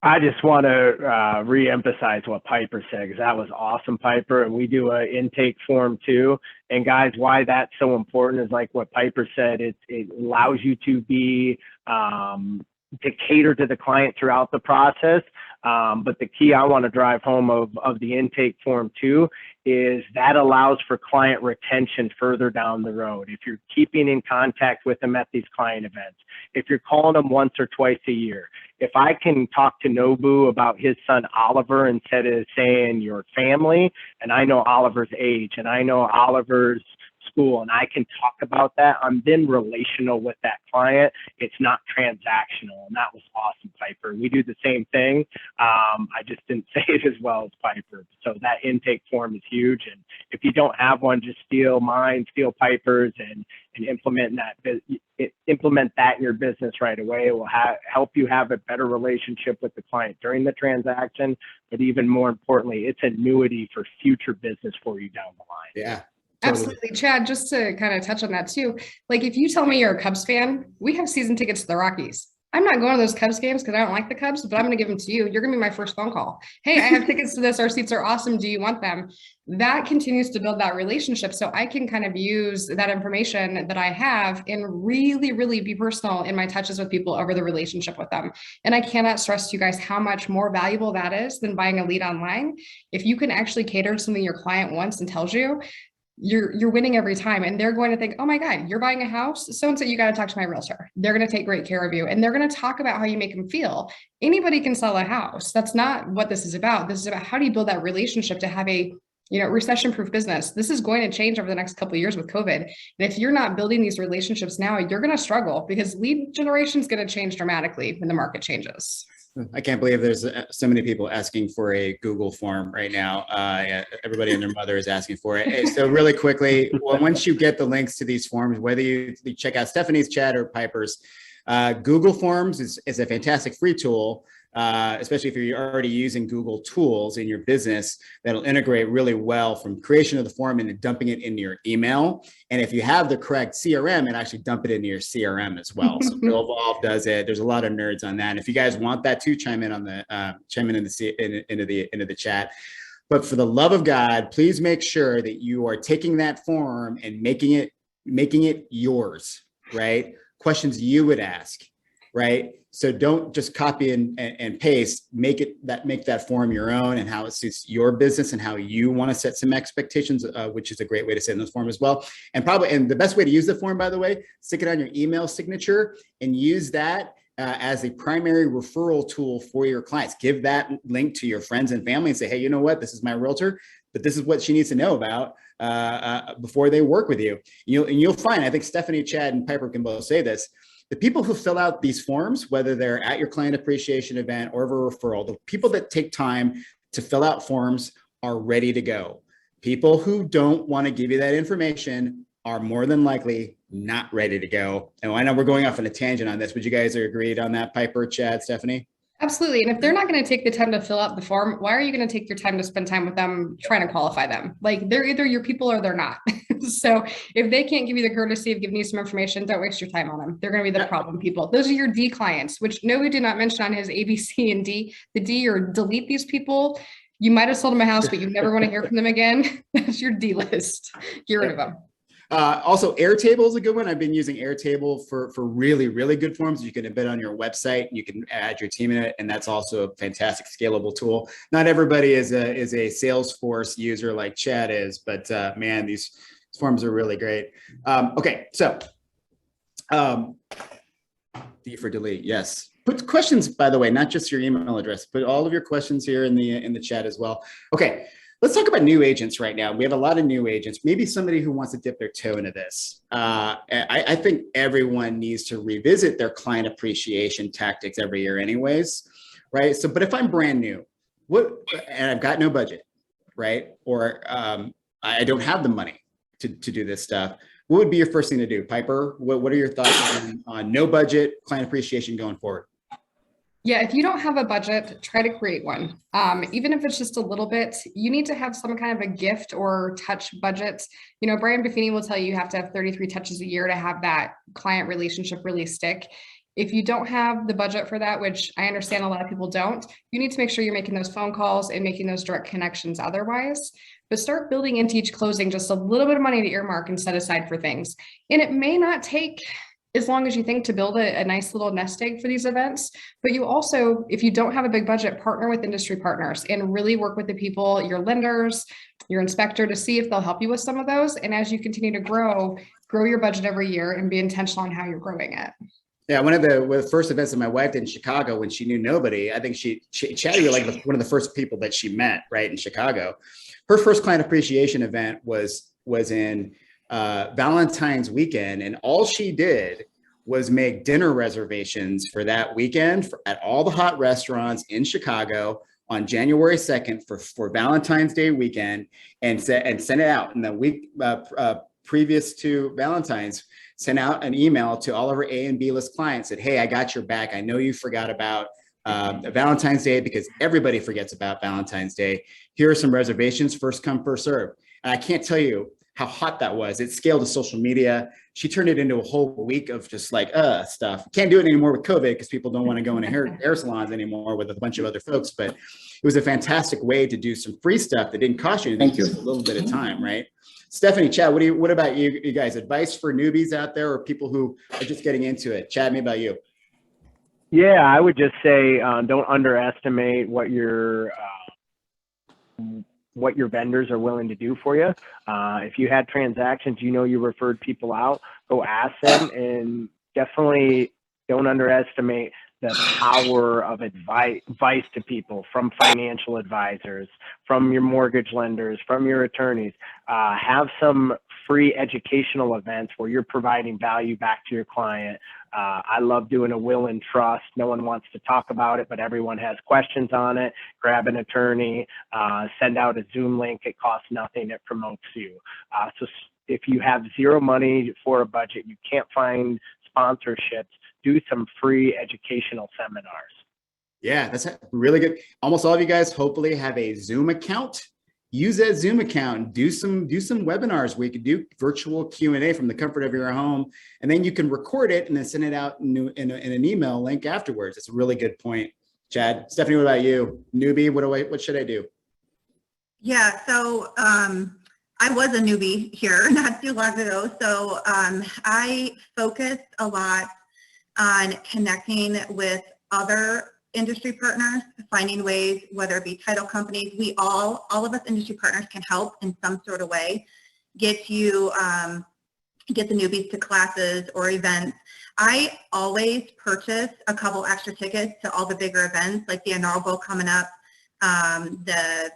I just want to re-emphasize what Piper said, because that was awesome, Piper. And we do an intake form too. And guys, why that's so important is like what Piper said. It allows you to be to cater to the client throughout the process. But the key I want to drive home of the intake form too is that allows for client retention further down the road. If you're keeping in contact with them at these client events, if you're calling them once or twice a year, if I can talk to Nobu about his son Oliver instead of saying your family, and I know Oliver's age and I know Oliver's school, and I can talk about that, I'm then relational with that client. It's not transactional, and that was awesome, Piper. We do the same thing. I just didn't say it as well as Piper. So that intake form is huge, and if you don't have one, just steal mine, steal Piper's, and implement that in your business right away. It will help you have a better relationship with the client during the transaction, but even more importantly, it's annuity for future business for you down the line. Yeah. Totally. Absolutely. Chad, just to kind of touch on that too, like if you tell me you're a Cubs fan, we have season tickets to the Rockies. I'm not going to those Cubs games because I don't like the Cubs, but I'm going to give them to you. You're going to be my first phone call. Hey, I have tickets to this. Our seats are awesome. Do you want them? That continues to build that relationship. So I can kind of use that information that I have and really, really be personal in my touches with people over the relationship with them. And I cannot stress to you guys how much more valuable that is than buying a lead online. If you can actually cater to something your client wants and tells you, you're winning every time. And they're going to think, oh my God, you're buying a house. So-and-so, you got to talk to my realtor. They're going to take great care of you. And they're going to talk about how you make them feel. Anybody can sell a house. That's not what this is about. This is about how do you build that relationship to have a, recession-proof business. This is going to change over the next couple of years with COVID. And if you're not building these relationships now, you're going to struggle because lead generation is going to change dramatically when the market changes. I can't believe there's so many people asking for a Google form right now. Everybody and their mother is asking for it. So really quickly, once you get the links to these forms, whether you check out Stephanie's, Chad, or Piper's, Google Forms is a fantastic free tool, especially if you're already using Google tools in your business that'll integrate really well from creation of the form and dumping it into your email. And if you have the correct CRM, and actually dump it into your CRM as well. So Bill Evolve does it. There's a lot of nerds on that. And if you guys want that too, chime in into the chat. But for the love of God, please make sure that you are taking that form and making it yours, right? Questions you would ask, right? So don't just copy and paste, make that form your own and how it suits your business and how you want to set some expectations, which is a great way to set in this form as well. And the best way to use the form, by the way, stick it on your email signature and use that as a primary referral tool for your clients. Give that link to your friends and family and say, hey, you know what? This is my realtor, but this is what she needs to know about before they work with you. You'll find, I think Stephanie, Chad, and Piper can both say this, the people who fill out these forms, whether they're at your client appreciation event or a referral, the people that take time to fill out forms are ready to go. People who don't want to give you that information are more than likely not ready to go. And I know we're going off on a tangent on this. Would you guys agree on that, Piper, Chad, Stephanie? Absolutely. And if they're not going to take the time to fill out the form, why are you going to take your time to spend time with them trying to qualify them? Like they're either your people or they're not. So if they can't give you the courtesy of giving you some information, don't waste your time on them. They're going to be the problem people. Those are your D clients, which nobody did not mention on his A, B, C, and D. The D or delete these people. You might have sold them a house, but you never want to hear from them again. That's your D list. Get rid of them. Also, Airtable is a good one. I've been using Airtable for really, really good forms. You can embed on your website. You can add your team in it, and that's also a fantastic scalable tool. Not everybody is a Salesforce user like Chad is, but man, these forms are really great. Okay, so D for delete. Yes. Put questions, by the way, not just your email address, but all of your questions here in the chat as well. Okay. Let's talk about new agents right now. We have a lot of new agents, maybe somebody who wants to dip their toe into this. I think everyone needs to revisit their client appreciation tactics every year anyways, right? So, but if I'm brand new, and I've got no budget, right? Or I don't have the money to do this stuff, what would be your first thing to do? Piper, what are your thoughts on no budget client appreciation going forward? Yeah, if you don't have a budget, try to create one. Even if it's just a little bit, you need to have some kind of a gift or touch budget. Brian Buffini will tell you have to have 33 touches a year to have that client relationship really stick. If you don't have the budget for that, which I understand a lot of people don't, you need to make sure you're making those phone calls and making those direct connections otherwise. But start building into each closing just a little bit of money to earmark and set aside for things. And it may not take as long as you think to build a nice little nest egg for these events. But you also, if you don't have a big budget, partner with industry partners and really work with the people, your lenders, your inspector, to see if they'll help you with some of those. And as you continue to grow your budget every year and be intentional on how you're growing it. Yeah, one of the first events that my wife did in Chicago when she knew nobody, I think she chatted with like one of the first people that she met, right, in Chicago. Her first client appreciation event was in Valentine's weekend, and all she did was make dinner reservations for that weekend at all the hot restaurants in Chicago on January 2nd for Valentine's Day weekend, and send it out. In the week previous to Valentine's, sent out an email to all of her A and B list clients, said, hey, I got your back. I know you forgot about Valentine's Day, because everybody forgets about Valentine's Day. Here are some reservations, first come, first serve. And I can't tell you how hot that was. It scaled to social media. She turned it into a whole week of just like stuff. Can't do it anymore with COVID because people don't want to go into hair salons anymore with a bunch of other folks. But it was a fantastic way to do some free stuff that didn't cost you anything, just a little bit of time, right? Stephanie, Chad, what about you guys? Advice for newbies out there or people who are just getting into it? Chad, maybe about you? Yeah, I would just say don't underestimate what your vendors are willing to do for you. If you had transactions, you referred people out, go ask them, and definitely don't underestimate the power of advice to people from financial advisors, from your mortgage lenders, from your attorneys. Have some free educational events where you're providing value back to your client. I love doing a will and trust. No one wants to talk about it, but everyone has questions on it. Grab an attorney, send out a Zoom link. It costs nothing. It promotes you. So if you have zero money for a budget, you can't find sponsorships, do some free educational seminars. Yeah, that's really good. Almost all of you guys hopefully have a Zoom account. Use that Zoom account and do some webinars where you can do virtual Q&A from the comfort of your home, and then you can record it and then send it out in an email link afterwards. It's a really good point. Chad, Stephanie, what about you? Newbie, what should I do? Yeah, so I was a newbie here not too long ago. So I focused a lot on connecting with other industry partners, finding ways, whether it be title companies, all of us industry partners can help in some sort of way, get the newbies to classes or events. I always purchase a couple extra tickets to all the bigger events, like the Inaugural Bowl coming up, the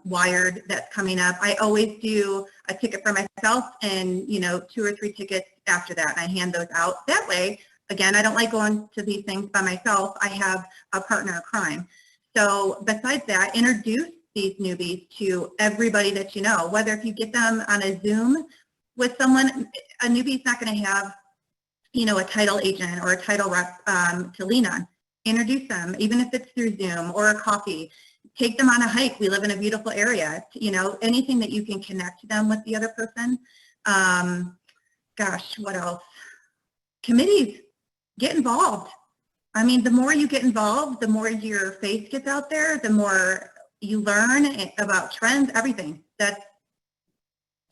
Wired that's coming up. I always do a ticket for myself and 2 or 3 tickets after that, and I hand those out. That way, again, I don't like going to these things by myself. I have a partner in crime. So besides that, introduce these newbies to everybody that you know, whether if you get them on a Zoom with someone, a newbie's not going to have, a title agent or a title rep to lean on. Introduce them, even if it's through Zoom or a coffee. Take them on a hike. We live in a beautiful area. Anything that you can connect them with the other person. Gosh, what else? Committees. Get involved. I mean, the more you get involved, the more your face gets out there, the more you learn about trends, everything. That's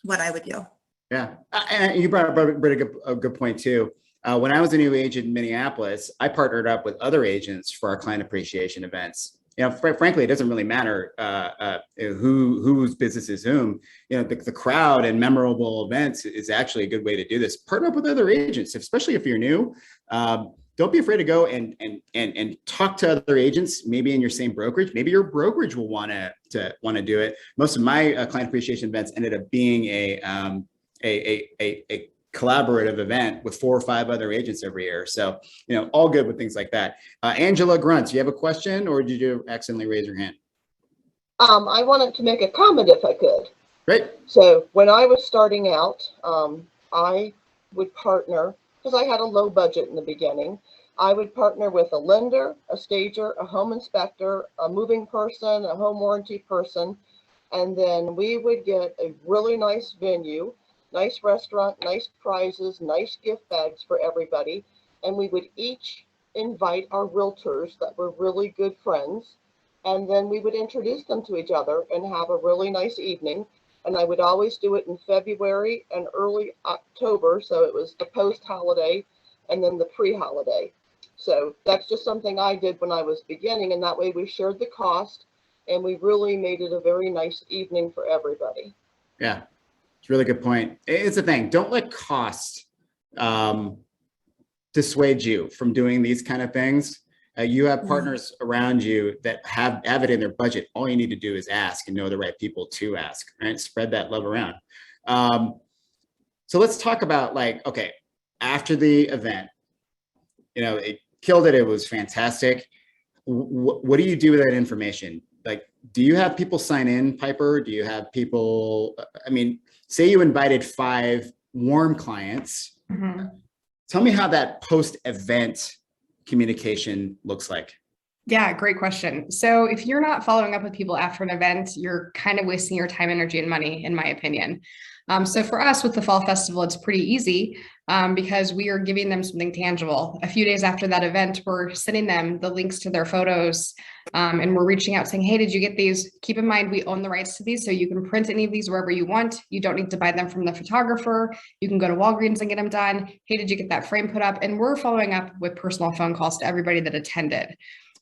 what I would do. Yeah, and you brought up a good point too. When I was a new agent in Minneapolis, I partnered up with other agents for our client appreciation events. Frankly, it doesn't really matter whose business is whom. The crowd and memorable events is actually a good way to do this. Partner up with other agents, especially if you're new. Don't be afraid to go and talk to other agents, maybe in your same brokerage. Maybe your brokerage will want to do it. Most of my client appreciation events ended up being a collaborative event with 4 or 5 other agents every year. So, all good with things like that. Angela Grunt, do you have a question or did you accidentally raise your hand? I wanted to make a comment if I could. Great. So when I was starting out, I would partner, because I had a low budget in the beginning, I would partner with a lender, a stager, a home inspector, a moving person, a home warranty person, and then we would get a really nice venue, nice restaurant, nice prizes, nice gift bags for everybody. and we would each invite our realtors that were really good friends. And then we would introduce them to each other and have a really nice evening. And I would always do it in February and early October. So it was the post-holiday and then the pre-holiday. So that's just something I did when I was beginning. And that way we shared the cost and we really made it a very nice evening for everybody. Yeah, it's a really good point. It's the thing. Don't let cost dissuade you from doing these kind of things. You have partners around you that have it in their budget. All you need to do is ask and know the right people to ask, right? Spread that love around. So let's talk about, like, okay, after the event, you know, it killed it. It was fantastic. What do you do with that information? Like, do you have people sign in, Piper? Do you have people, I mean, say you invited 5 warm clients. Tell me how that post-event communication looks like. Yeah, great question. So if you're not following up with people after an event, you're kind of wasting your time, energy, and money, in my opinion. So for us with the Fall Festival, it's pretty easy because we are giving them something tangible. A few days after that event, we're sending them the links to their photos and we're reaching out saying, hey, did you get these? Keep in mind, we own the rights to these, so you can print any of these wherever you want. You don't need to buy them from the photographer. You can go to Walgreens and get them done. Hey, did you get that frame put up? And we're following up with personal phone calls to everybody that attended.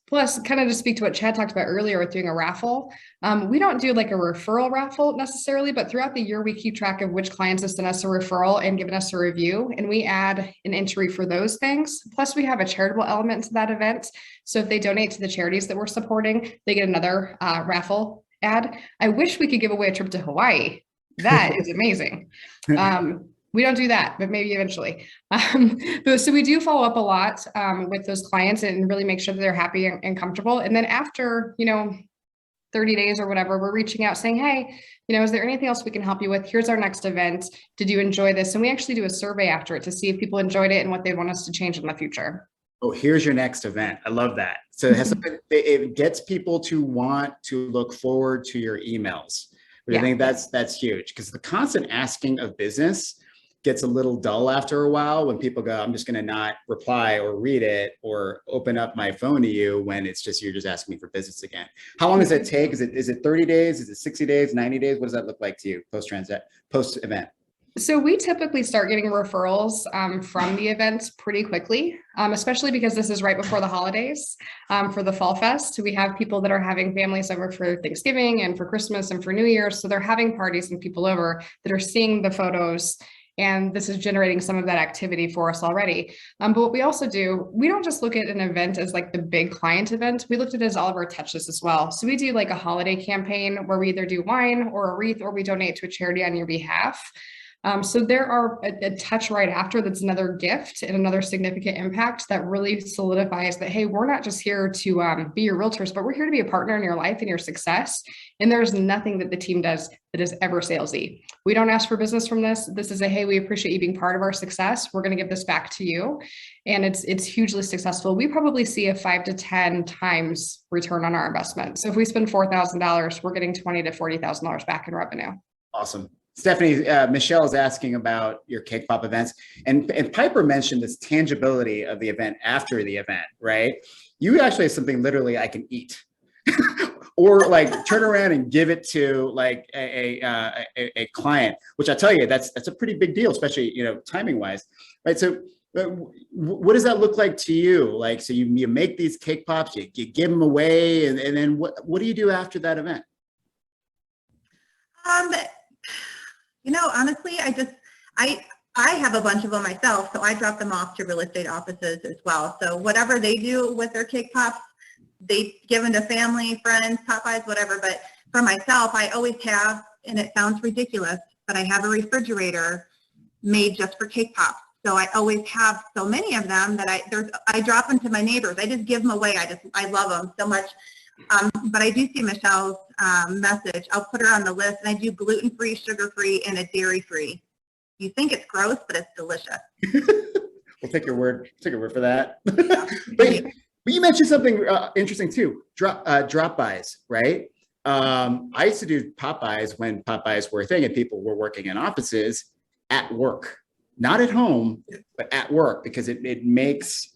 Plus, kind of to speak to what Chad talked about earlier with doing a raffle, we don't do like a referral raffle necessarily, but throughout the year, we keep track of which clients have sent us a referral and given us a review, and we add an entry for those things. Plus, we have a charitable element to that event. So if they donate to the charities that we're supporting, they get another raffle ad. I wish we could give away a trip to Hawaii. That is amazing. We don't do that, but maybe eventually. So we do follow up a lot with those clients and really make sure that they're happy and comfortable. And then after, 30 days or whatever, we're reaching out saying, hey, is there anything else we can help you with? Here's our next event. Did you enjoy this? And we actually do a survey after it to see if people enjoyed it and what they want us to change in the future. Oh, here's your next event. I love that. So it has something, it gets people to want to look forward to your emails. But I think that's huge, because the constant asking of business gets a little dull after a while when people go, I'm just going to not reply or read it or open up my phone to you when it's just, you're just asking me for business again. How long does that take? Is it 30 days? Is it 60 days, 90 days? What does that look like to you post-event? So we typically start getting referrals from the events pretty quickly, especially because this is right before the holidays for the Fall Fest. We have people that are having families over for Thanksgiving and for Christmas and for New Year's. So they're having parties and people over that are seeing the photos. And this is generating some of that activity for us already. But what we also do, we don't just look at an event as like the big client event. We looked at it as all of our touches as well. So we do like a holiday campaign where we either do wine or a wreath, or we donate to a charity on your behalf. So there are a touch right after that's another gift and another significant impact that really solidifies that, hey, we're not just here to be your realtors, but we're here to be a partner in your life and your success. And there's nothing that the team does that is ever salesy. We don't ask for business from this. This is a, hey, we appreciate you being part of our success. We're going to give this back to you. And it's hugely successful. We probably see a 5 to 10 times return on our investment. So if we spend $4,000, we're getting $20,000 to $40,000 back in revenue. Awesome. Stephanie, Michelle is asking about your cake pop events, and Piper mentioned this tangibility of the event after the event, right? You actually have something literally I can eat, or like turn around and give it to like a client, which I tell you, that's a pretty big deal, especially, timing wise, right? So what does that look like to you? Like, so you make these cake pops, you give them away, and then what do you do after that event? Honestly, I have a bunch of them myself, so I drop them off to real estate offices as well. So whatever they do with their cake pops, they give them to family, friends, Popeyes, whatever. But for myself, I always have, and it sounds ridiculous, but I have a refrigerator made just for cake pops. So I always have so many of them that I drop them to my neighbors. I just give them away. I love them so much. But I do see Michelle's message. I'll put her on the list, and I do gluten-free, sugar-free, and a dairy-free. You think it's gross, but it's delicious. We'll take your word for that. But you mentioned something interesting too. Drop-bys, right? I used to do Popeyes when Popeyes were a thing and people were working in offices at work. not at home, but at work, because it makes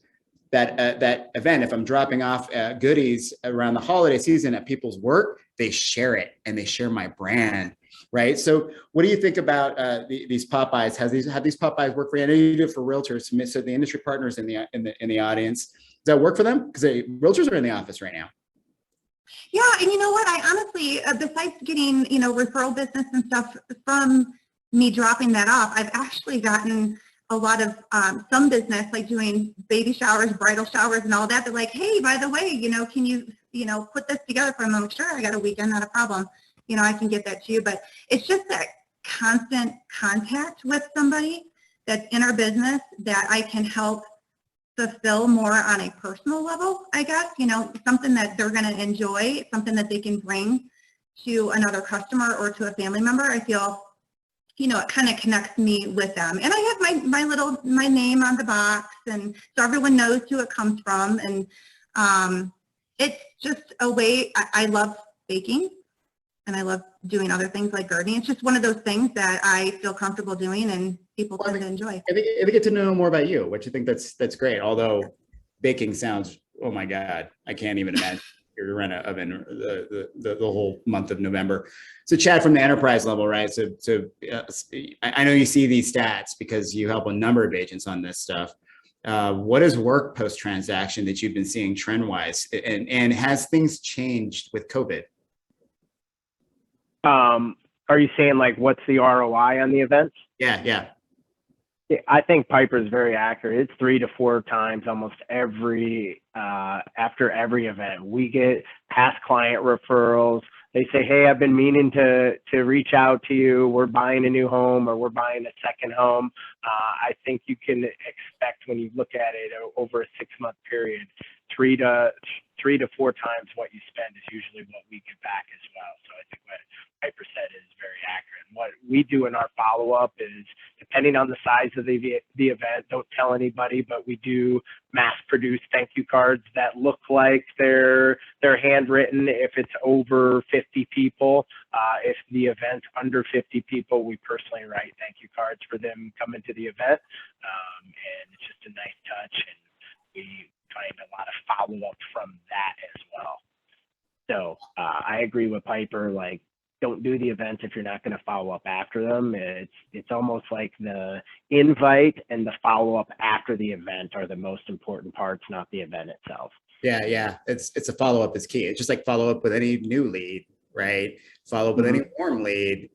that event. If I'm dropping off goodies around the holiday season at people's work, they share it and they share my brand, right? So what do you think about these Popeyes? Have these Popeyes work for you? I know you do it for realtors, so the industry partners in the audience. Does that work for them? Because realtors are in the office right now. Yeah, and you know what? I honestly, besides getting, referral business and stuff from me dropping that off, I've actually gotten a lot of some business, like doing baby showers, bridal showers, and all that. They're like, hey, by the way, can you, put this together for them? I'm sure, I got a weekend, not a problem. I can get that to you. But it's just that constant contact with somebody that's in our business that I can help fulfill more on a personal level, I guess, something that they're going to enjoy, something that they can bring to another customer or to a family member. I feel, it kind of connects me with them. And I have my name on the box, and so everyone knows who it comes from. And it's just a way. I love baking, and I love doing other things like gardening. It's just one of those things that I feel comfortable doing, and people tend to enjoy. I think they get to know more about you, which I think that's great. Although baking sounds, oh my God, I can't even imagine you're running an oven the whole month of November. So Chad, from the enterprise level, right? So I know you see these stats because you help a number of agents on this stuff. What is work post-transaction that you've been seeing trend-wise? And has things changed with COVID? Are you saying like what's the ROI on the events? Yeah. I think Piper is very accurate. It's 3 to 4 times almost every after every event. We get past client referrals. They say, hey, I've been meaning to reach out to you. We're buying a new home, or we're buying a second home. I think you can expect, when you look at it over a 6-month period, 3 to 4 times what you spend is usually what we get back as well. So I think what Piper said is very accurate. And what we do in our follow-up is, depending on the size of the event, don't tell anybody, but we do mass-produce thank you cards that look like they're handwritten. If it's over 50 people, if the event's under 50 people, we personally write thank you cards for them coming to the event. And it's just a nice touch, and we find a lot of follow-up from that as well. So I agree with Piper, like, don't do the events if you're not going to follow up after them. It's almost like the invite and the follow up after the event are the most important parts, not the event itself. Yeah. It's a follow up is key. It's just like follow up with any new lead, right? Follow up with any warm lead.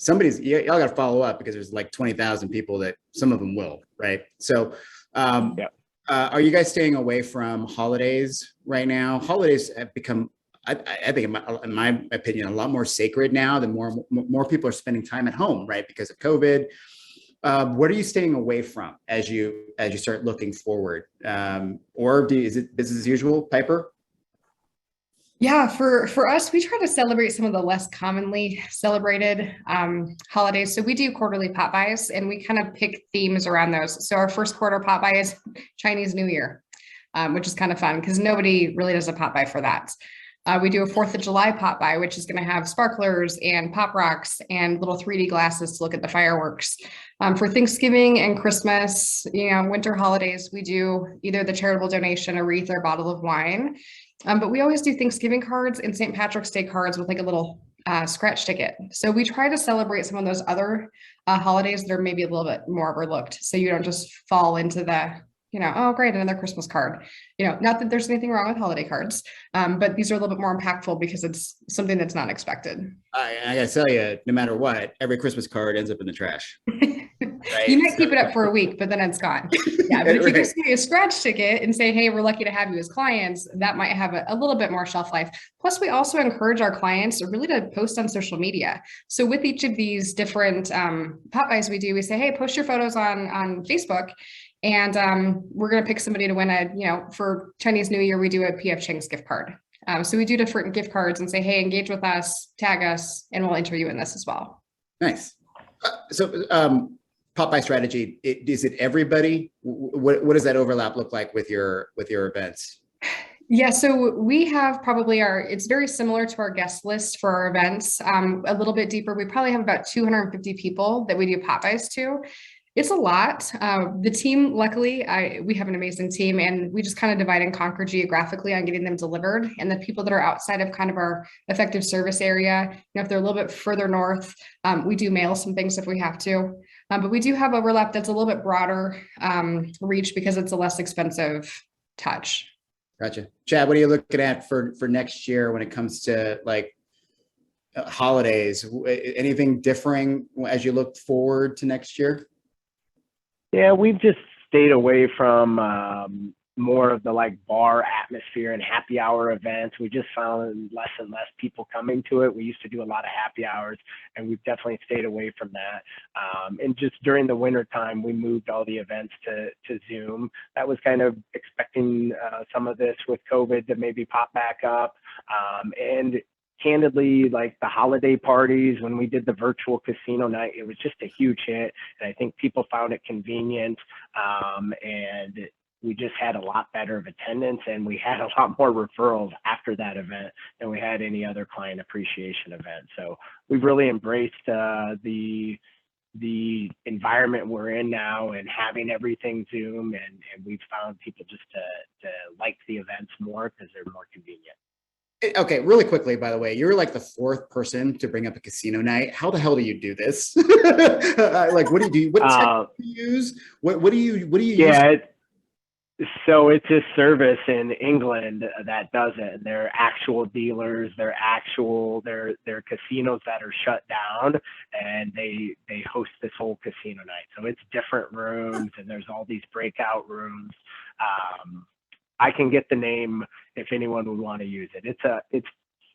Y'all got to follow up, because there's like 20,000 people that some of them will, right? So, are you guys staying away from holidays right now? Holidays have become, I think, in my opinion, a lot more sacred now. The more people are spending time at home, right, because of COVID. What are you staying away from as you start looking forward? Or is it business as usual, Piper? Yeah, for us, we try to celebrate some of the less commonly celebrated holidays. So we do quarterly pop buys, and we kind of pick themes around those. So our first quarter pop buy is Chinese New Year, which is kind of fun because nobody really does a pop buy for that. We do a 4th of July pop by, which is going to have sparklers and pop rocks and little 3D glasses to look at the fireworks. For Thanksgiving and Christmas, winter holidays, we do either the charitable donation, a wreath, or a bottle of wine. But we always do Thanksgiving cards and St. Patrick's Day cards with like a little scratch ticket. So we try to celebrate some of those other holidays that are maybe a little bit more overlooked. So you don't just fall into the oh, great, another Christmas card. Not that there's anything wrong with holiday cards, but these are a little bit more impactful because it's something that's not expected. I gotta tell you, no matter what, every Christmas card ends up in the trash. Right? You might keep it up for a week, but then it's gone. Yeah, but if you just give me a scratch ticket and say, hey, we're lucky to have you as clients, that might have a little bit more shelf life. Plus, we also encourage our clients really to post on social media. So with each of these different pop buys we do, we say, hey, post your photos on Facebook. And we're going to pick somebody to win for Chinese New Year, we do a PF Chang's gift card. So we do different gift cards and say, hey, engage with us, tag us, and we'll enter you in this as well. Nice. So Popeye strategy, is it everybody? What does that overlap look like with your events? Yeah, so we have probably it's very similar to our guest list for our events, a little bit deeper. We probably have about 250 people that we do Popeyes to. It's a lot. The team, luckily, we have an amazing team, and we just kind of divide and conquer geographically on getting them delivered. And the people that are outside of kind of our effective service area, if they're a little bit further north, we do mail some things if we have to. But we do have overlap that's a little bit broader reach because it's a less expensive touch. Gotcha. Chad, what are you looking at for next year when it comes to like holidays? Anything differing as you look forward to next year? Yeah, we've just stayed away from more of the like bar atmosphere and happy hour events. We just found less and less people coming to it. We used to do a lot of happy hours, and we've definitely stayed away from that. And just during the winter time, we moved all the events to Zoom. That was kind of expecting some of this with COVID to maybe pop back up. And candidly, like the holiday parties, when we did the virtual casino night, it was just a huge hit. And I think people found it convenient. And we just had a lot better of attendance, and we had a lot more referrals after that event than we had any other client appreciation event. So we've really embraced the environment we're in now and having everything Zoom, and we've found people just to like the events more because they're more convenient. Okay, really quickly, by the way, you're like the fourth person to bring up a casino night. How the hell do you do this? Like, what do you do? What tech do you use? What do you use? So it's a service in England that does it. They're actual dealers. They're casinos that are shut down, and they host this whole casino night. So it's different rooms, and there's all these breakout rooms. I can get the name if anyone would want to use it. It's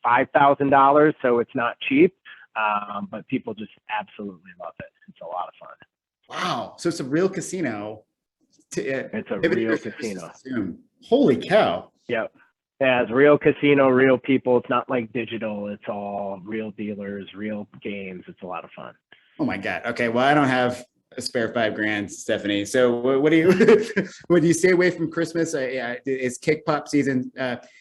$5,000, so it's not cheap, but people just absolutely love it. It's a lot of fun. Wow! So it's a real casino. It's a real casino. Holy cow! Yep. Yeah, it's real casino, real people. It's not like digital. It's all real dealers, real games. It's a lot of fun. Oh my God. Okay. Well, I don't have a spare $5,000, Stephanie. So what do you, when you stay away from Christmas? It's kick pop season 24/7,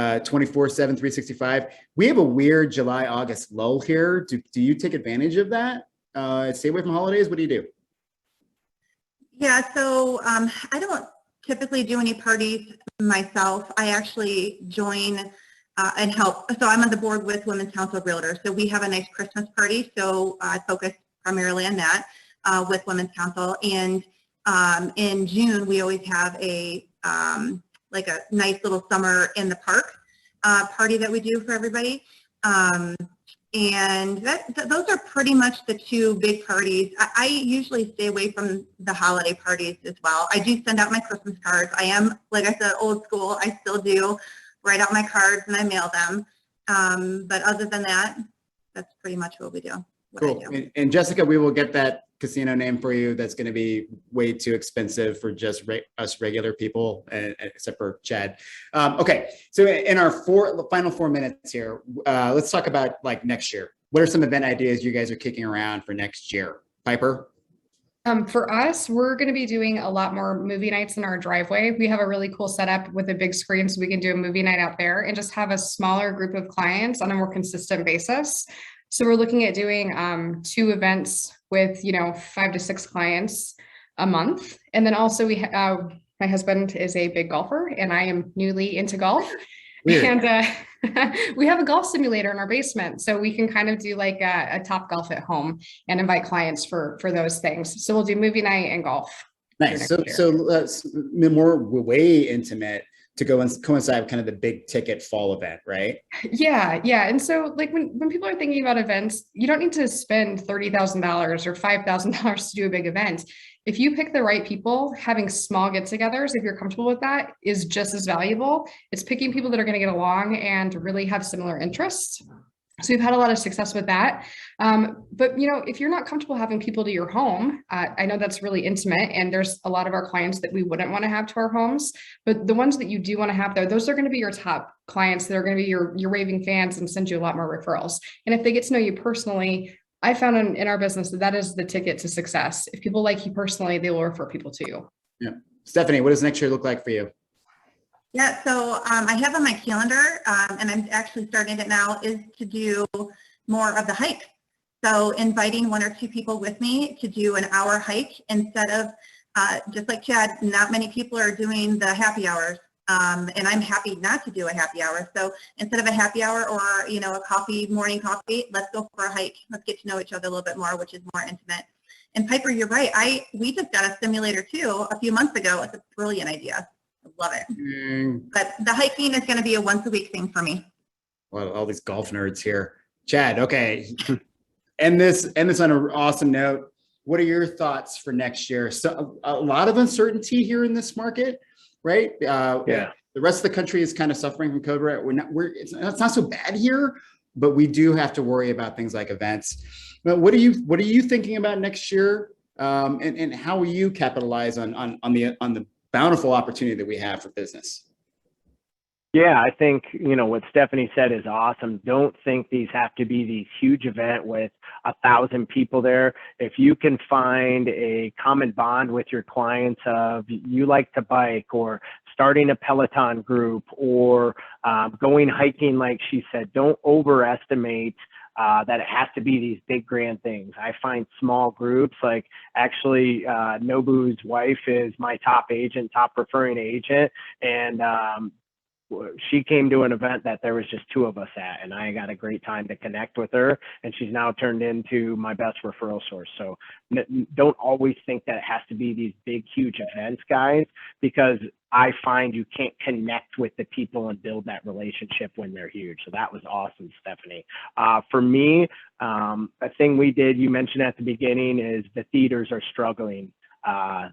365. We have a weird July, August lull here. Do you take advantage of that? Stay away from holidays? What do you do? Yeah, so I don't typically do any parties myself. I actually join and help. So I'm on the board with Women's Council of Realtors. So we have a nice Christmas party. So I focus primarily on that with Women's Council. And in June, we always have a like a nice little summer in the park party that we do for everybody. And those are pretty much the two big parties. I usually stay away from the holiday parties as well. I do send out my Christmas cards. I am, like I said, old school. I still do write out my cards and I mail them. But other than that, that's pretty much what we do. Cool. And Jessica, we will get that casino name for you. That's going to be way too expensive for just us regular people, except for Chad. Okay, so in our final 4 minutes here, let's talk about like next year. What are some event ideas you guys are kicking around for next year? Piper? For us, we're going to be doing a lot more movie nights in our driveway. We have a really cool setup with a big screen, so we can do a movie night out there and just have a smaller group of clients on a more consistent basis. So we're looking at doing 2 events with, 5 to 6 clients a month. And then also my husband is a big golfer and I am newly into golf. Weird. And we have a golf simulator in our basement. So we can kind of do like a Top Golf at home and invite clients for those things. So we'll do movie night and golf. Nice. So more way intimate to go and coincide with kind of the big ticket fall event, right? Yeah. And so like when people are thinking about events, you don't need to spend $30,000 or $5,000 to do a big event. If you pick the right people, having small get-togethers, if you're comfortable with that, is just as valuable. It's picking people that are going to get along and really have similar interests. So we've had a lot of success with that. But, if you're not comfortable having people to your home, I know that's really intimate and there's a lot of our clients that we wouldn't want to have to our homes, but the ones that you do want to have there, those are going to be your top clients that are going to be your raving fans and send you a lot more referrals. And if they get to know you personally, I found in our business that is the ticket to success. If people like you personally, they will refer people to you. Yeah. Stephanie, what does next year look like for you? Yeah, so I have on my calendar, and I'm actually starting it now, is to do more of the hike. So inviting 1 or 2 people with me to do an hour hike instead of, just like Chad, not many people are doing the happy hours. And I'm happy not to do a happy hour. So instead of a happy hour or, a coffee, morning coffee, let's go for a hike. Let's get to know each other a little bit more, which is more intimate. And Piper, you're right. We just got a simulator too a few months ago. It's a brilliant idea. I love it. But the hiking is going to be a once a week thing for me. Well, all these golf nerds here. Chad, okay. End this on an awesome note. What are your thoughts for next year? So a lot of uncertainty here in this market, right? Yeah. The rest of the country is kind of suffering from COVID. It's not so bad here, but we do have to worry about things like events. But what are you thinking about next year? And how will you capitalize on the bountiful opportunity that we have for business? Yeah, I think, what Stephanie said is awesome. Don't think these have to be these huge event with 1,000 people there. If you can find a common bond with your clients of you like to bike, or starting a Peloton group, or going hiking, like she said, don't overestimate that it has to be these big grand things. I find small groups, like actually Nobu's wife is my top referring agent. And she came to an event that there was just 2 of us at, and I got a great time to connect with her, and she's now turned into my best referral source. So don't always think that it has to be these big, huge events, guys, because I find you can't connect with the people and build that relationship when they're huge. So that was awesome, Stephanie. For me, a thing we did, you mentioned at the beginning, is the theaters are struggling.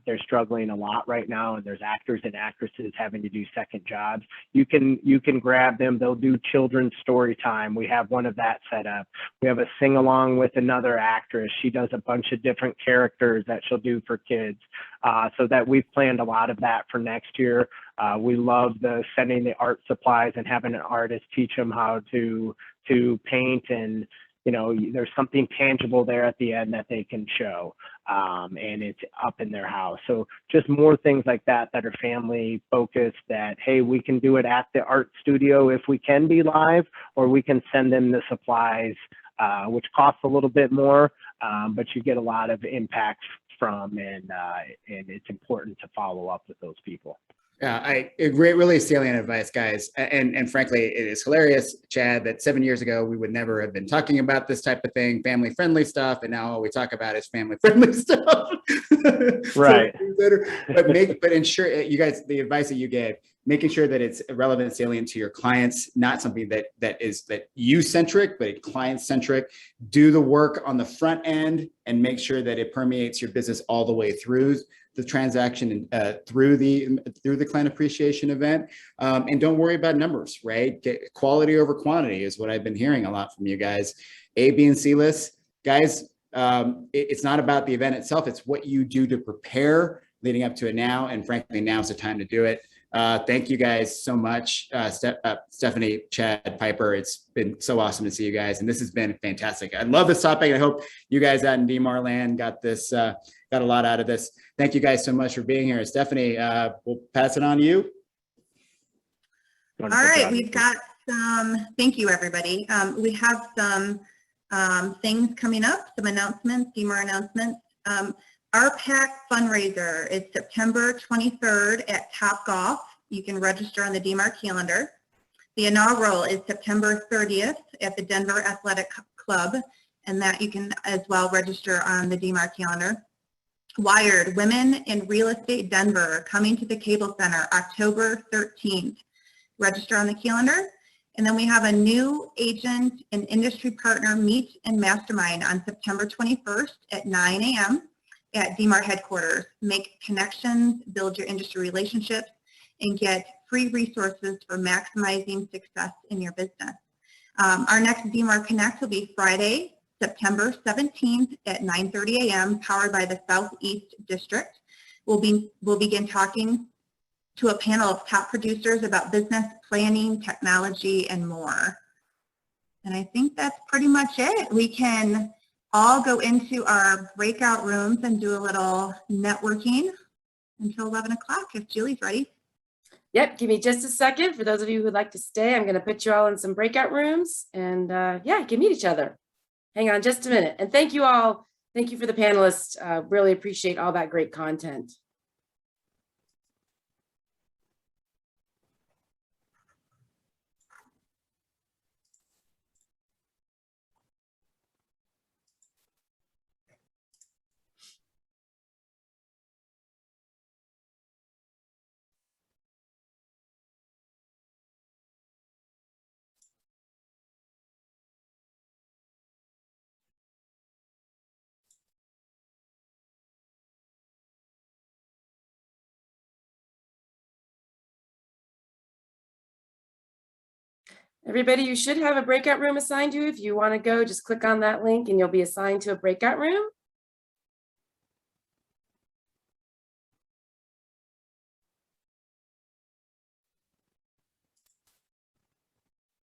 They're struggling a lot right now, and there's actors and actresses having to do second jobs. You can grab them. They'll do children's story time. We have one of that set up. We have a sing along with another actress. She does a bunch of different characters that she'll do for kids. So that we've planned a lot of that for next year. We love sending the art supplies and having an artist teach them how to paint, and there's something tangible there at the end that they can show, and it's up in their house. So just more things like that are family focused, that, hey, we can do it at the art studio if we can be live, or we can send them the supplies, which costs a little bit more, but you get a lot of impact from, and it's important to follow up with those people. Yeah, really salient advice, guys. And frankly, it is hilarious, Chad, that 7 years ago, we would never have been talking about this type of thing, family-friendly stuff. And now all we talk about is family-friendly stuff. Right. But ensure, you guys, the advice that you gave, making sure that it's relevant and salient to your clients, not something that is you-centric, but client-centric. Do the work on the front end and make sure that it permeates your business all the way through the transaction and through the client appreciation event, and don't worry about numbers. Right, get quality over quantity is what I've been hearing a lot from you guys. A, B, and C lists, guys. It's not about the event itself; it's what you do to prepare leading up to it now. And frankly, now's the time to do it. Thank you guys so much, Stephanie, Chad, Piper. It's been so awesome to see you guys, and this has been fantastic. I love this topic. I hope you guys out in DMAR land got a lot out of this. Thank you guys so much for being here. Stephanie, we'll pass it on to you. All right, we've got some, thank you, everybody. We have some things coming up, some announcements, DMAR announcements. Our PAC fundraiser is September 23rd at Topgolf. You can register on the DMAR calendar. The inaugural is September 30th at the Denver Athletic Club, and that you can as well register on the DMAR calendar. Wired, Women in Real Estate Denver, coming to the Cable Center October 13th. Register on the calendar. And then we have a new agent and industry partner meet and mastermind on September 21st at 9 a.m. at DMAR headquarters. Make connections, build your industry relationships, and get free resources for maximizing success in your business. Our next DMAR Connect will be Friday, September 17th at 9:30 a.m., powered by the Southeast District. We'll begin talking to a panel of top producers about business planning, technology, and more. And I think that's pretty much it. We can all go into our breakout rooms and do a little networking until 11 o'clock if Julie's ready. Yep, give me just a second. For those of you who would like to stay, I'm going to put you all in some breakout rooms, and yeah, you can meet each other. Hang on just a minute. And thank you all. Thank you for the panelists. Really appreciate all that great content. Everybody, you should have a breakout room assigned to you. If you want to go, just click on that link and you'll be assigned to a breakout room.